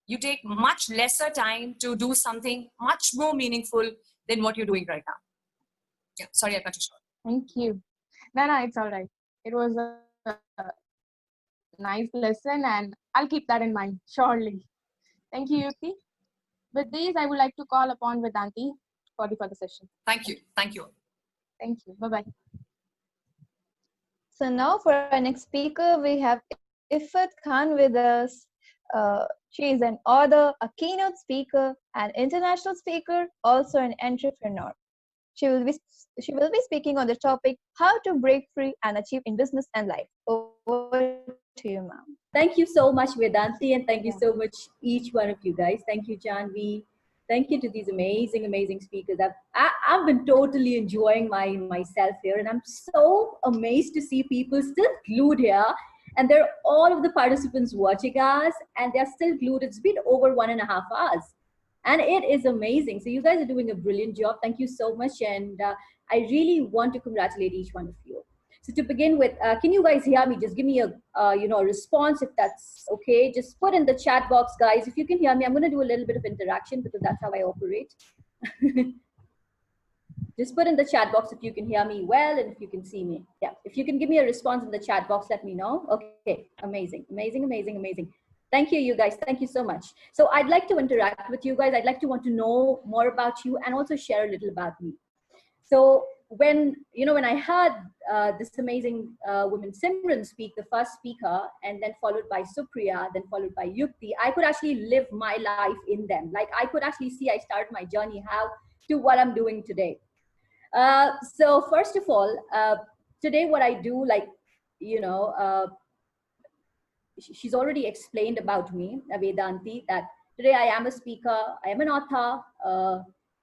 You take much lesser time to do something much more meaningful than what you're doing right now. Yeah, sorry, I cut you short. Thank you. No, it's all right. It was a nice lesson, and I'll keep that in mind, surely. Thank you, Yukti. With these, I would like to call upon Vedanti for the further session. Thank you. Thank you. Thank you. Bye-bye. So now for our next speaker, we have Ifat Khan with us. She is an author, a keynote speaker, an international speaker, also an entrepreneur. She will be speaking on the topic how to break free and achieve in business and life. Over to you, ma'am. Thank you so much, Vedanti, and thank you so much, each one of you guys. Thank you, Janvi. Thank you to these amazing speakers. I've been totally enjoying myself here, and I'm so amazed to see people still glued here. And they're all of the participants watching us, and they're still glued. It's been over 1.5 hours, and it is amazing. So you guys are doing a brilliant job. Thank you so much, and I really want to congratulate each one of you. So to begin with, can you guys hear me? Just give me a response if that's okay. Just put in the chat box, guys. If you can hear me, I'm going to do a little bit of interaction because that's how I operate. Just put in the chat box if you can hear me well and if you can see me. Yeah, if you can give me a response in the chat box, let me know. Okay, amazing. Thank you, you guys. Thank you so much. So I'd like to interact with you guys. I'd like to want to know more about you and also share a little about me. So when I heard this amazing woman Simran speak, the first speaker, and then followed by Supriya, then followed by Yukti, I could actually live my life in them. Like I could actually see I started my journey how to what I'm doing today. So first of all, today what I do, like, she's already explained about me, Vedanti, that today I am a speaker, I am an author.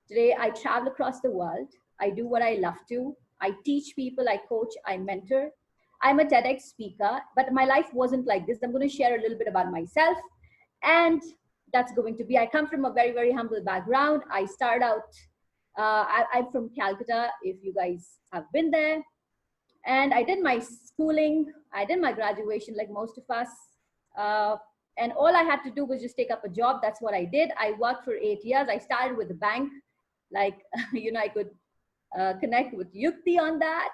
Today I travel across the world. I do what I love to. I teach people, I coach, I mentor. I'm a TEDx speaker, but my life wasn't like this. I'm going to share a little bit about myself. And that's going to be, I come from a very humble background. I started out, I'm from Calcutta, if you guys have been there. And I did my schooling, I did my graduation like most of us. And all I had to do was just take up a job. That's what I did. I worked for 8 years. I started with the bank. Like, I could connect with Yukti on that.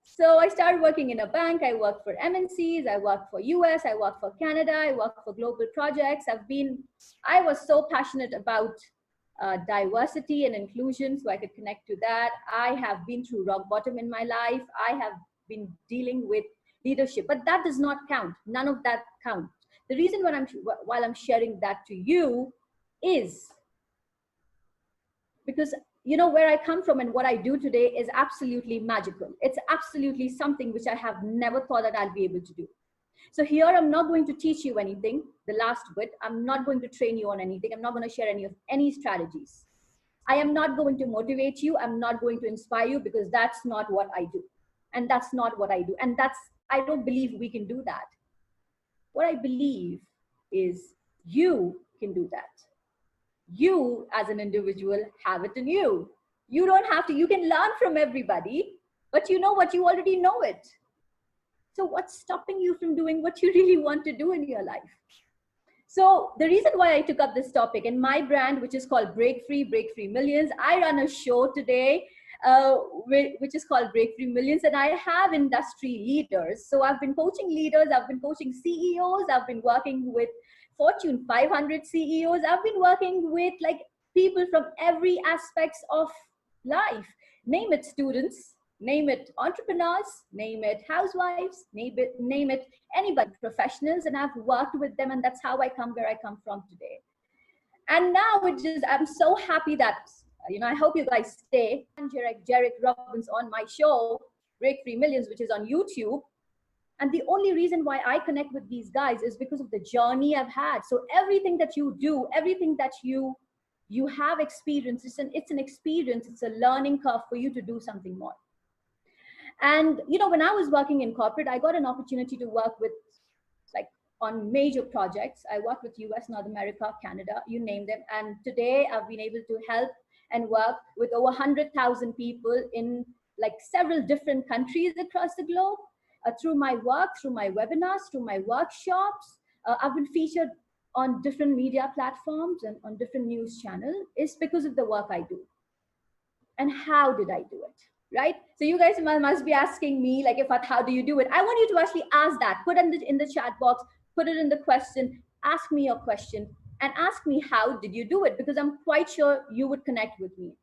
So I started working in a bank. I worked for MNCs. I worked for US. I worked for Canada. I worked for global projects. I was so passionate about diversity and inclusion, so I could connect to that. I have been through rock bottom in my life. I have been dealing with leadership, but that does not count. None of that counts. The reason while I'm sharing that to you is because where I come from and what I do today is absolutely magical. It's absolutely something which I have never thought that I'll be able to do. So here, I'm not going to teach you anything, the last bit. I'm not going to train you on anything. I'm not going to share any strategies. I am not going to motivate you. I'm not going to inspire you because that's not what I do. And that's not what I do. And I don't believe we can do that. What I believe is you can do that. You as an individual have it in you. You don't have to, you can learn from everybody, but you know what, you already know it. So what's stopping you from doing what you really want to do in your life? So the reason why I took up this topic in my brand, which is called Break Free Millions, I run a show today, which is called Break Free Millions, and I have industry leaders. So I've been coaching leaders, I've been coaching CEOs, I've been working with Fortune 500 CEOs, I've been working with like people from every aspects of life. Name it students, name it entrepreneurs, name it housewives, name it anybody, professionals, and I've worked with them, and that's how I come where I come from today. And now I'm so happy that, I hope you guys stay. And Jarek Robbins on my show, Break Free Millions, which is on YouTube. And the only reason why I connect with these guys is because of the journey I've had. So everything that you do, everything that you have experienced, it's an experience, it's a learning curve for you to do something more. And, when I was working in corporate, I got an opportunity to work with, like, on major projects. I worked with US, North America, Canada, you name them. And today I've been able to help and work with over 100,000 people in like several different countries across the globe. Through my work, through my webinars, through my workshops, I've been featured on different media platforms and on different news channels. It's because of the work I do. And how did I do it? Right? So you guys must be asking me, like, how do you do it? I want you to actually ask that. Put it in the chat box, put it in the question, ask me your question, and ask me how did you do it? Because I'm quite sure you would connect with me.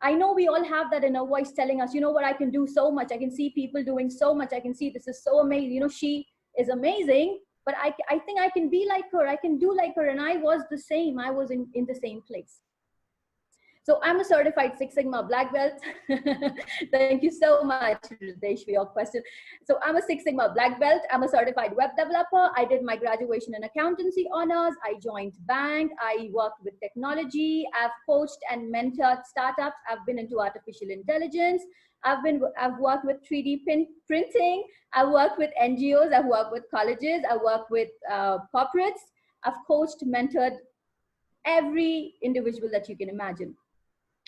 I know we all have that inner voice telling us, you know what, I can do so much. I can see people doing so much. I can see this is so amazing. She is amazing, but I think I can be like her. I can do like her. And I was the same. I was in the same place. So I'm a certified Six Sigma Black Belt. Thank you so much, Ridesh, for your question. So I'm a Six Sigma Black Belt. I'm a certified web developer. I did my graduation in accountancy honors. I joined bank. I worked with technology. I've coached and mentored startups. I've been into artificial intelligence. I've worked with 3D printing. I've worked with NGOs. I've worked with colleges. I've worked with corporates. I've coached, mentored every individual that you can imagine.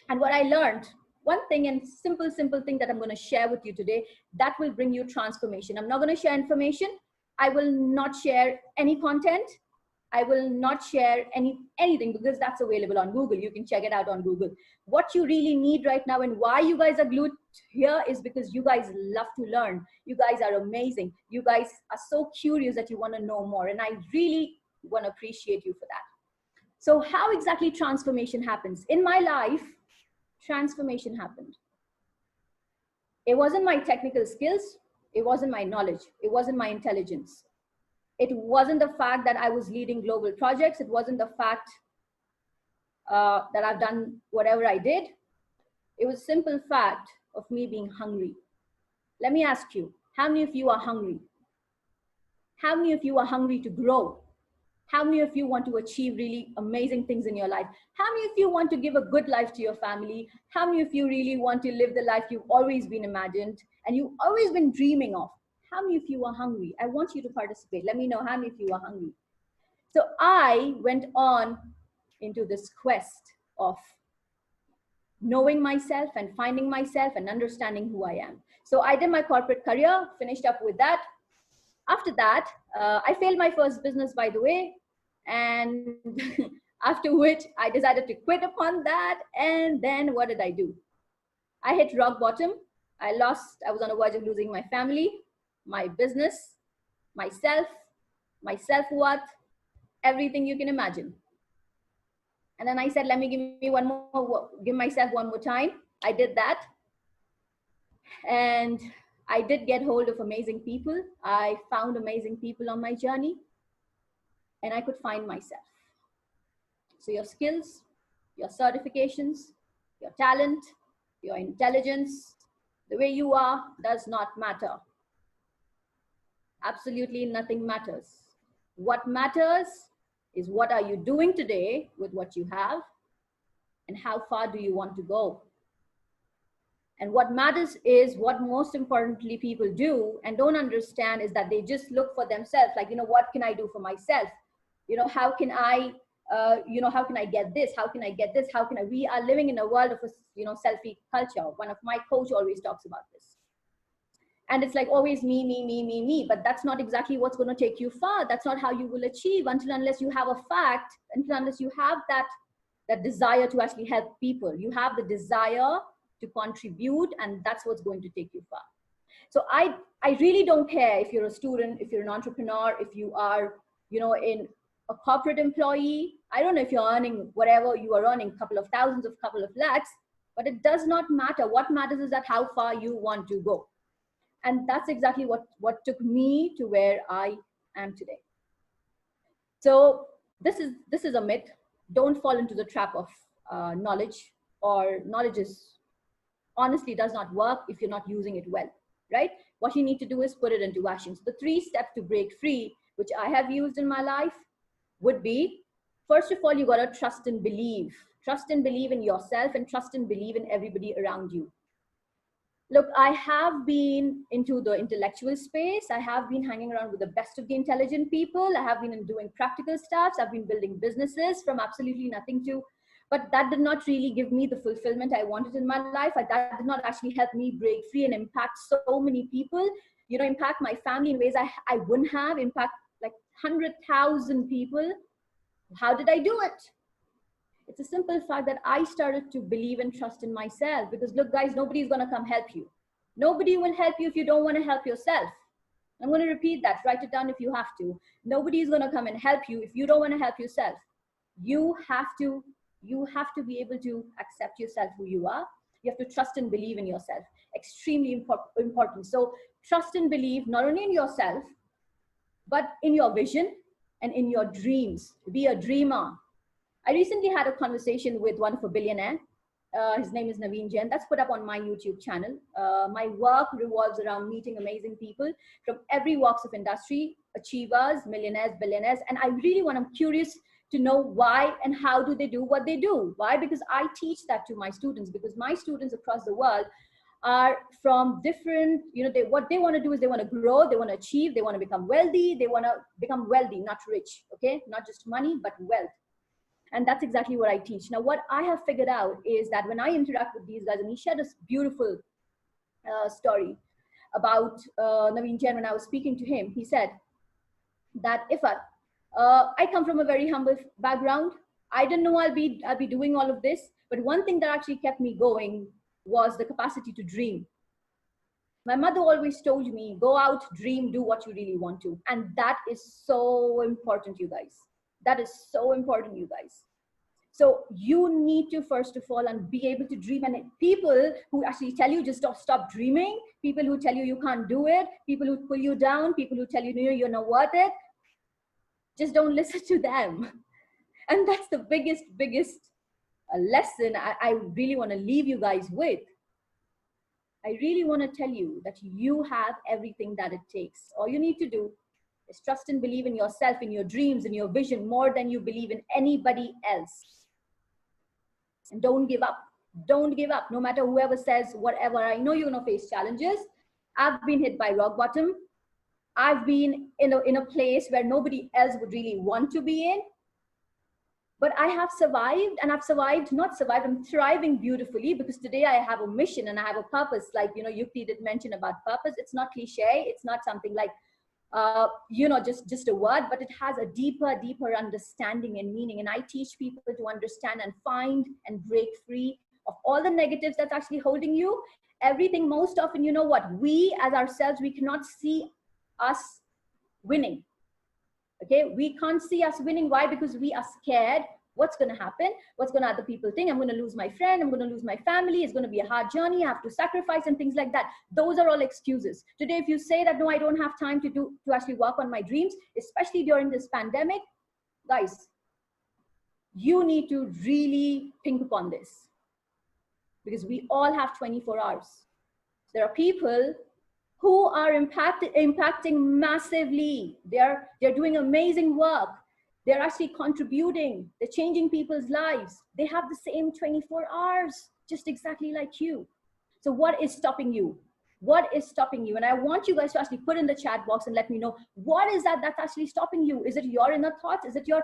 And what I learned, one thing and simple thing that I'm going to share with you today, that will bring you transformation. I'm not going to share information. I will not share any content. I will not share anything because that's available on Google. You can check it out on Google. What you really need right now and why you guys are glued here is because you guys love to learn. You guys are amazing. You guys are so curious that you want to know more. And I really want to appreciate you for that. So how exactly transformation happens? In my life, transformation happened. It wasn't my technical skills. It wasn't my knowledge. It wasn't my intelligence. It wasn't the fact that I was leading global projects. It wasn't the fact that I've done whatever I did. It was a simple fact of me being hungry. Let me ask you, how many of you are hungry? How many of you are hungry to grow? How many of you want to achieve really amazing things in your life? How many of you want to give a good life to your family? How many of you really want to live the life you've always been imagined and you've always been dreaming of? How many of you are hungry? I want you to participate. Let me know how many of you are hungry. So I went on into this quest of knowing myself and finding myself and understanding who I am. So I did my corporate career, finished up with that. After that, I failed my first business, by the way. And after which I decided to quit upon that. And then what did I do? I hit rock bottom. I was on the verge of losing my family, my business, myself, my self-worth, everything you can imagine. And then I said, let me give myself one more time. I did that. And I did get hold of amazing people. I found amazing people on my journey and I could find myself. So your skills, your certifications, your talent, your intelligence, the way you are does not matter. Absolutely nothing matters. What matters is what are you doing today with what you have and how far do you want to go? And what matters is what most importantly people do and don't understand is that they just look for themselves. Like, what can I do for myself? How can I get this? How can I get this? We are living in a world of, selfie culture. One of my coach always talks about this. And it's like always me, but that's not exactly what's going to take you far. That's not how you will achieve unless you have a fact, unless you have that desire to actually help people. You have the desire to contribute, and that's what's going to take you far. So I really don't care if you're a student, if you're an entrepreneur, if you are, in a corporate employee. I don't know if you're earning whatever you are earning, couple of thousands, of couple of lakhs, but it does not matter. What matters is that how far you want to go. And that's exactly what took me to where I am today. So this is a myth. Don't fall into the trap of knowledge, or knowledge is honestly does not work if you're not using it well, right? What you need to do is put it into action. So the 3 steps to break free, which I have used in my life, would be, first of all, you got to trust and believe. Trust and believe in yourself, and trust and believe in everybody around you. Look, I have been into the intellectual space. I have been hanging around with the best of the intelligent people. I have been doing practical stuff. I've been building businesses from absolutely nothing to, but that did not really give me the fulfillment I wanted in my life. That did not actually help me break free and impact so many people, impact my family in ways I wouldn't have, impact like 100,000 people. How did I do it? It's a simple fact that I started to believe and trust in myself. Because look, guys, nobody's going to come help you. Nobody will help you if you don't want to help yourself. I'm going to repeat that. Write it down if you have to. Nobody is going to come and help you if you don't want to help yourself. You have to be able to accept yourself, who you are. You have to trust and believe in yourself. Extremely important. So trust and believe not only in yourself, but in your vision and in your dreams. Be a dreamer. I recently had a conversation with one of a billionaire. His name is Naveen Jain. That's put up on my YouTube channel. My work revolves around meeting amazing people from every walks of industry, achievers, millionaires, billionaires. And I'm curious to know why and how do they do what they do. Why? Because I teach that to my students, because my students across the world are from different, what they want to do is they want to grow, they want to achieve, they want to become wealthy, not rich, okay? Not just money, but wealth. And that's exactly what I teach. Now, what I have figured out is that when I interact with these guys, and he shared this beautiful story about Naveen Jain. When I was speaking to him, he said that I come from a very humble background. I didn't know I'll be doing all of this, but one thing that actually kept me going was the capacity to dream. My mother always told me, go out, dream, do what you really want to. And that is so important, you guys. That is so important, you guys. So you need to, first of all, and be able to dream. And people who actually tell you just stop dreaming, people who tell you you can't do it, people who pull you down, people who tell you no, you're not worth it, just don't listen to them. And that's the biggest lesson I really want to leave you guys with. I really want to tell you that you have everything that it takes. All you need to do is trust and believe in yourself, in your dreams, in your vision, more than you believe in anybody else. And don't give up. Don't give up. No matter whoever says whatever. I know you're going to face challenges. I've been hit by rock bottom. I've been in a place where nobody else would really want to be in. But I have survived, and I'm thriving beautifully, because today I have a mission and I have a purpose. Like, Yukti did mention about purpose. It's not cliche. It's not something like, just a word, but it has a deeper understanding and meaning. And I teach people to understand and find and break free of all the negatives that's actually holding you. Everything, most often, we as ourselves, we cannot see us winning. Okay, we can't see us winning. Why? Because we are scared. What's going to happen? What's going to other people think? I'm going to lose my friend. I'm going to lose my family. It's going to be a hard journey. I have to sacrifice and things like that. Those are all excuses. Today, if you say that, no, I don't have time to actually work on my dreams, especially during this pandemic, guys, you need to really think upon this, because we all have 24 hours. There are people who are impacting massively. They're doing amazing work. They're actually contributing. They're changing people's lives. They have the same 24 hours, just exactly like you. So what is stopping you? What is stopping you? And I want you guys to actually put in the chat box and let me know, what is that's actually stopping you? Is it your inner thoughts? Is it your,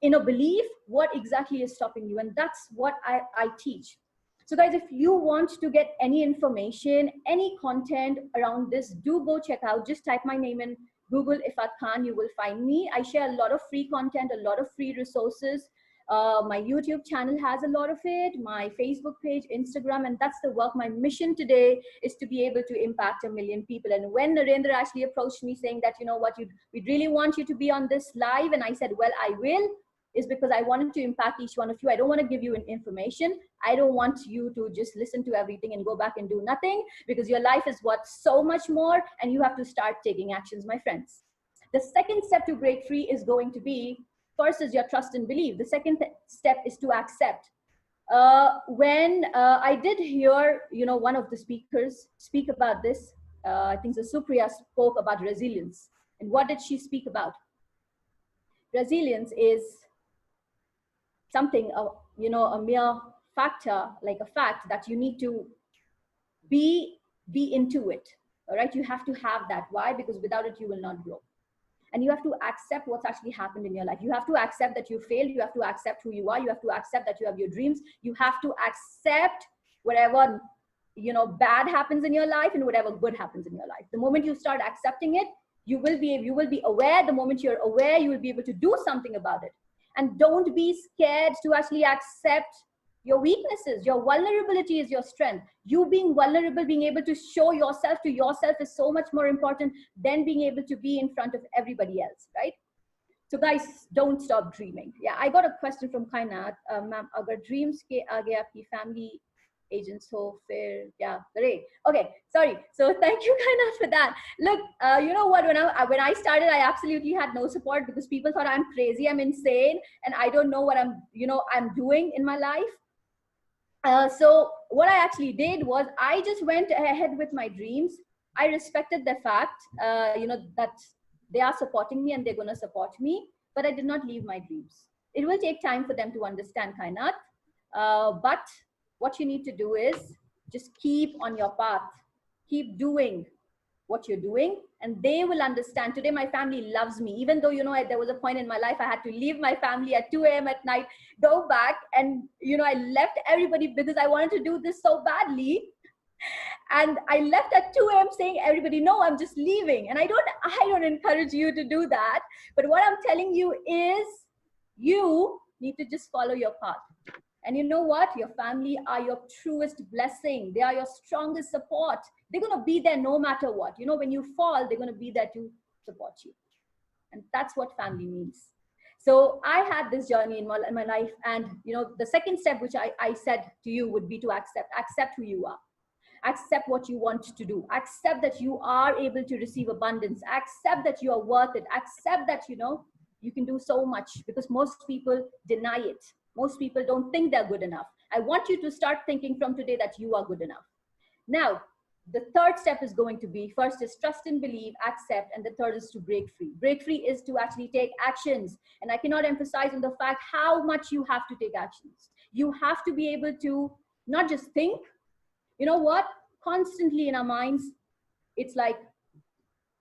inner belief? What exactly is stopping you? And that's what I teach. So guys, if you want to get any information, any content around this, do go check out. Just type my name in Google, Ifat Khan, you will find me. I share a lot of free content, a lot of free resources. My YouTube channel has a lot of it, my Facebook page, Instagram, and that's the work. My mission today is to be able to impact 1 million people. And when Narendra actually approached me saying that, you know what, we really want you to be on this live, and I said, well, I will, is because I wanted to impact each one of you. I don't want to give you information. I don't want you to just listen to everything and go back and do nothing, because your life is worth so much more, and you have to start taking actions, my friends. The second step to break free is going to be, first is your trust and belief. The second step is to accept. When I did hear, you know, one of the speakers speak about this, I think Supriya spoke about resilience. And what did she speak about? Resilience is something, you know, a mere factor, like a fact that you need to be into it. All right, you have to have that. Why? Because without it, you will not grow. And you have to accept what's actually happened in your life. You have to accept that you failed. You have to accept who you are. You have to accept that you have your dreams. You have to accept whatever, you know, bad happens in your life and whatever good happens in your life. The moment you start accepting it, you will be aware. The moment you're aware, you will be able to do something about it. And don't be scared to actually accept your weaknesses. Your vulnerability is your strength. You being vulnerable, being able to show yourself to yourself is so much more important than being able to be in front of everybody else, right? So guys, don't stop dreaming. Yeah, I got a question from Kainat. Ma'am, agar dreams ke aage aapki family agents ho fir kya kare? Okay, sorry. So thank you Kainat for that. Look, you know what? When I started, I absolutely had no support because people thought I'm crazy, I'm insane, and I don't know what I'm doing in my life. So what I actually did was I just went ahead with my dreams. I respected the fact, you know, that they are supporting me and they're going to support me, but I did not leave my dreams. It will take time for them to understand, Kainat. But what you need to do is just keep on your path, keep doing what you're doing, and they will understand. Today, my family loves me, even though, you know, there was a point in my life I had to leave my family at 2 a.m. at night, go back, and, you know, I left everybody because I wanted to do this so badly. And I left at 2 a.m. saying, everybody, no, I'm just leaving. And I don't encourage you to do that. But what I'm telling you is you need to just follow your path. And you know what? Your family are your truest blessing. They are your strongest support. They're going to be there no matter what. You know, when you fall, they're going to be there to support you. And that's what family means. So I had this journey in my life. And, you know, the second step, which I said to you, would be to accept who you are. Accept what you want to do. Accept that you are able to receive abundance. Accept that you are worth it. Accept that, you know, you can do so much, because most people deny it. Most people don't think they're good enough. I want you to start thinking from today that you are good enough. Now, the third step is going to be, first is trust and believe, accept, and the third is to break free. Break free is to actually take actions. And I cannot emphasize on the fact how much you have to take actions. You have to be able to not just think. You know what? Constantly in our minds, it's like,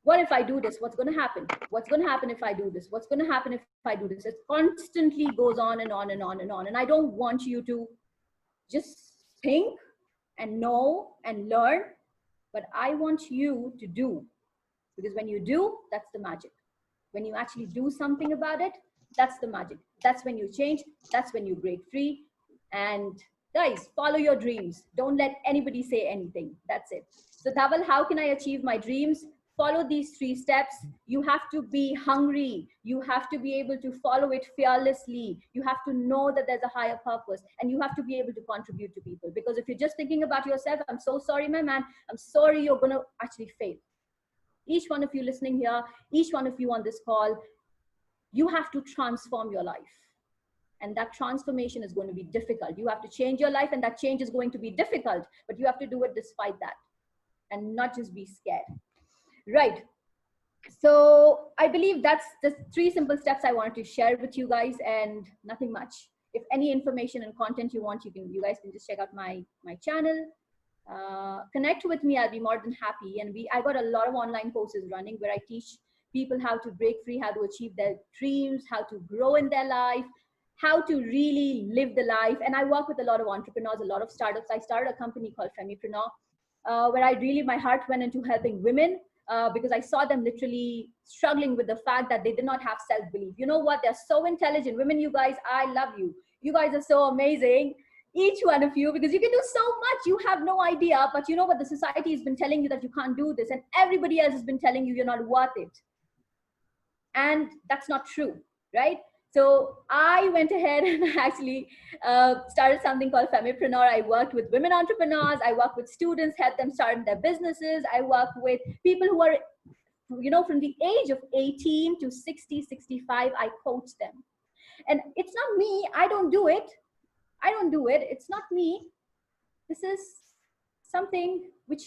what if I do this? What's going to happen? What's going to happen if I do this? What's going to happen if I do this? It constantly goes on and on and on and on. And I don't want you to just think and know and learn, but I want you to do. Because when you do, that's the magic. When you actually do something about it, that's the magic. That's when you change. That's when you break free. And guys, follow your dreams. Don't let anybody say anything. That's it. So Dhaval, how can I achieve my dreams? Follow these 3 steps. You have to be hungry. You have to be able to follow it fearlessly. You have to know that there's a higher purpose, and you have to be able to contribute to people. Because if you're just thinking about yourself, I'm so sorry, my man. I'm sorry, you're going to actually fail. Each one of you listening here, each one of you on this call, you have to transform your life. And that transformation is going to be difficult. You have to change your life, and that change is going to be difficult, but you have to do it despite that and not just be scared. Right. So I believe that's the 3 simple steps I wanted to share with you guys, and nothing much. If any information and content you want, you guys can just check out my channel. Connect with me. I'll be more than happy. And I got a lot of online courses running where I teach people how to break free, how to achieve their dreams, how to grow in their life, how to really live the life. And I work with a lot of entrepreneurs, a lot of startups. I started a company called Femipreneur, where I really, my heart went into helping women because I saw them literally struggling with the fact that they did not have self-belief. You know what? They're so intelligent. Women, you guys, I love you. You guys are so amazing, each one of you, because you can do so much. You have no idea, but you know what? The society has been telling you that you can't do this, and everybody else has been telling you you're not worth it. And that's not true, right? So I went ahead and actually started something called Femipreneur. I worked with women entrepreneurs. I work with students, help them start their businesses. I work with people who are, you know, from the age of 18 to 60, 65, I coach them. And it's not me. I don't do it. It's not me. This is something which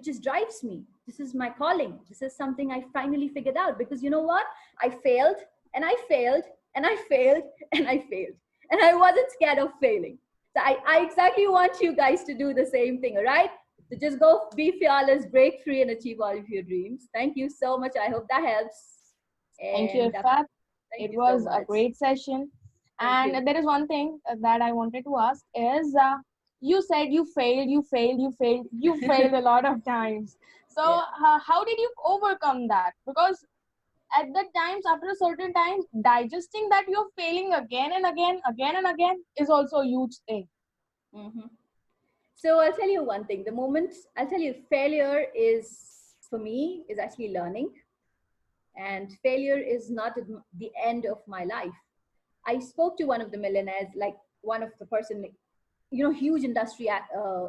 just drives me. This is my calling. This is something I finally figured out, because you know what? I failed and I failed and I failed and I failed. And I wasn't scared of failing. So I exactly want you guys to do the same thing, all right? So just go be fearless, break free, and achieve all of your dreams. Thank you so much. I hope that helps. Thank you, Ifat. It was a great session. And there is one thing that I wanted to ask is, you said you failed a lot of times. So how did you overcome that? Because at that times, after a certain time, digesting that you're failing again and again is also a huge thing. So I'll tell you one thing. I'll tell you, failure is, for me, is actually learning. And failure is not the end of my life. I spoke to one of the millionaires, like one of the person, you know, huge industry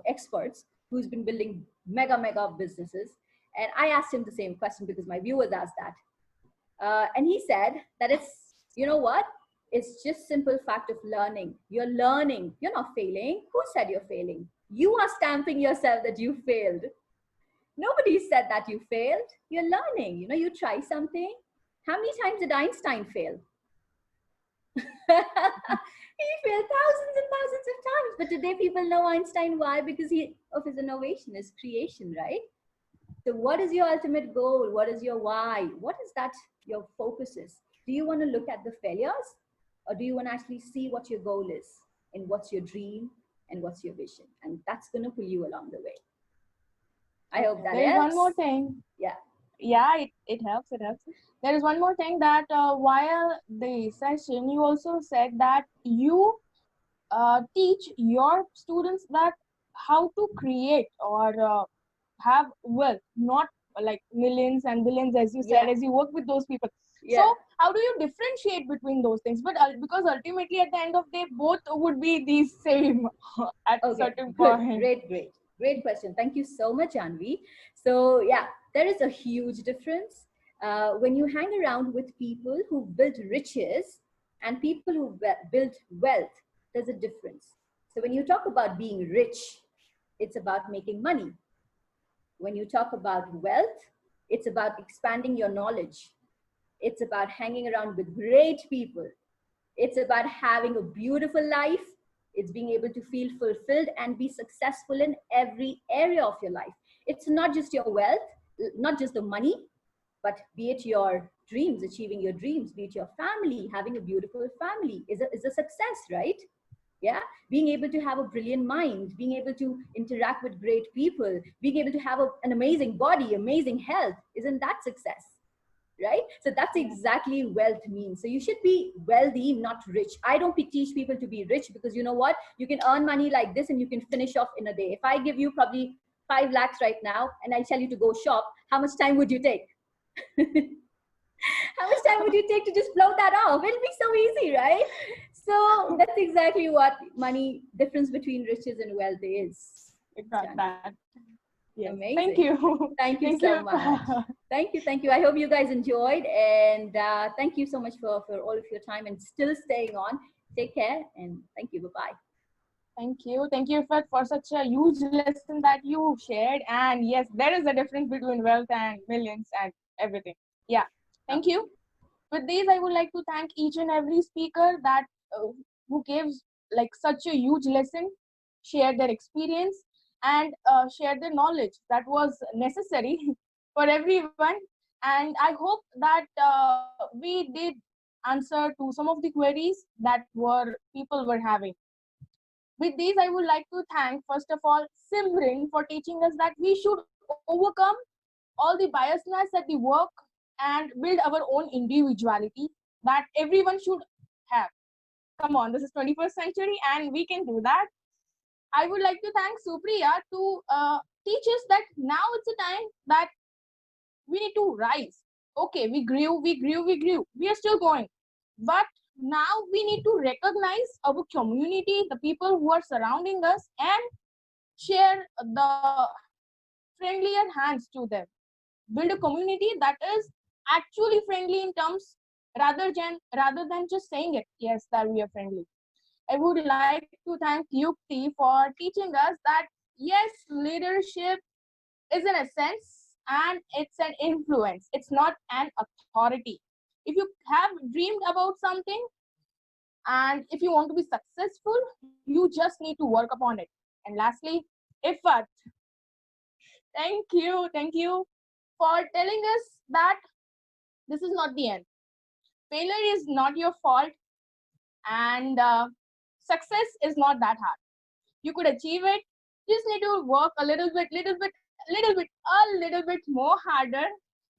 experts who's been building mega businesses. And I asked him the same question because my viewers asked that. And he said that it's, you know what? It's just simple fact of learning. You're learning. You're not failing. Who said you're failing? You are stamping yourself that you failed. Nobody said that you failed. You're learning. You know, you try something. How many times did Einstein fail? He failed thousands and thousands of times. But today people know Einstein. Why? Because of his innovation, his creation, right? So what is your ultimate goal? What is your why? What is that your focus is? Do you want to look at the failures, or do you want to actually see what your goal is and what's your dream and what's your vision? And that's going to pull you along the way. I hope that helps. There's one more thing. Yeah, it helps. There is one more thing that while the session, you also said that you teach your students that how to create or have wealth, not like millions and billions, as you said, as you work with those people. So how do you differentiate between those things? But because ultimately at the end of the day, both would be the same at a certain point. Great question. Thank you so much, Anvi. So yeah, there is a huge difference when you hang around with people who built riches and people who built wealth. There's a difference. So when you talk about being rich, it's about making money. When you talk about wealth, it's about expanding your knowledge. It's about hanging around with great people. It's about having a beautiful life. It's being able to feel fulfilled and be successful in every area of your life. It's not just your wealth, not just the money, but be it your dreams, achieving your dreams, be it your family, having a beautiful family is a success, right? Yeah, being able to have a brilliant mind, being able to interact with great people, being able to have an amazing body, amazing health, isn't that success? Right? So that's exactly wealth means. So you should be wealthy, not rich. I don't teach people to be rich because you know what? You can earn money like this and you can finish off in a day. If I give you probably 5 lakhs right now and I tell you to go shop, how much time would you take? How much time would you take to just blow that off? It'll be so easy, right? So that's exactly what difference between riches and wealth is. That. Yes. Amazing. Thank you. Thank you so much. Thank you. I hope you guys enjoyed, and thank you so much for all of your time and still staying on. Take care, and thank you. Bye-bye. Thank you, Ifat, for such a huge lesson that you shared. And yes, there is a difference between wealth and millions and everything. Yeah, thank you. With these, I would like to thank each and every speaker that who gives like such a huge lesson, shared their experience, and shared their knowledge that was necessary for everyone. And I hope that we did answer to some of the queries that people were having. With these, I would like to thank, first of all, Simran for teaching us that we should overcome all the biasness at the work and build our own individuality that everyone should have. Come on, this is 21st century and we can do that. I would like to thank Supriya to teach us that now it's a time that we need to rise. Okay, we grew. We are still going. But now we need to recognize our community, the people who are surrounding us, and share the friendlier hands to them. Build a community that is actually friendly in terms rather than just saying it, yes, that we are friendly. I would like to thank Yukti for teaching us that yes, leadership is an essence and it's an influence. It's not an authority. If you have dreamed about something and if you want to be successful, you just need to work upon it. And lastly, Ifat, thank you for telling us that this is not the end. Failure is not your fault, and success is not that hard. You could achieve it. You just need to work a little bit more harder.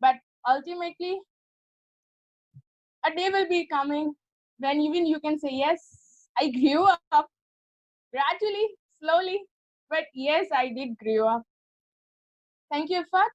But ultimately, a day will be coming when even you can say, yes, I grew up gradually, slowly, but yes, I did grow up. Thank you, Ifat.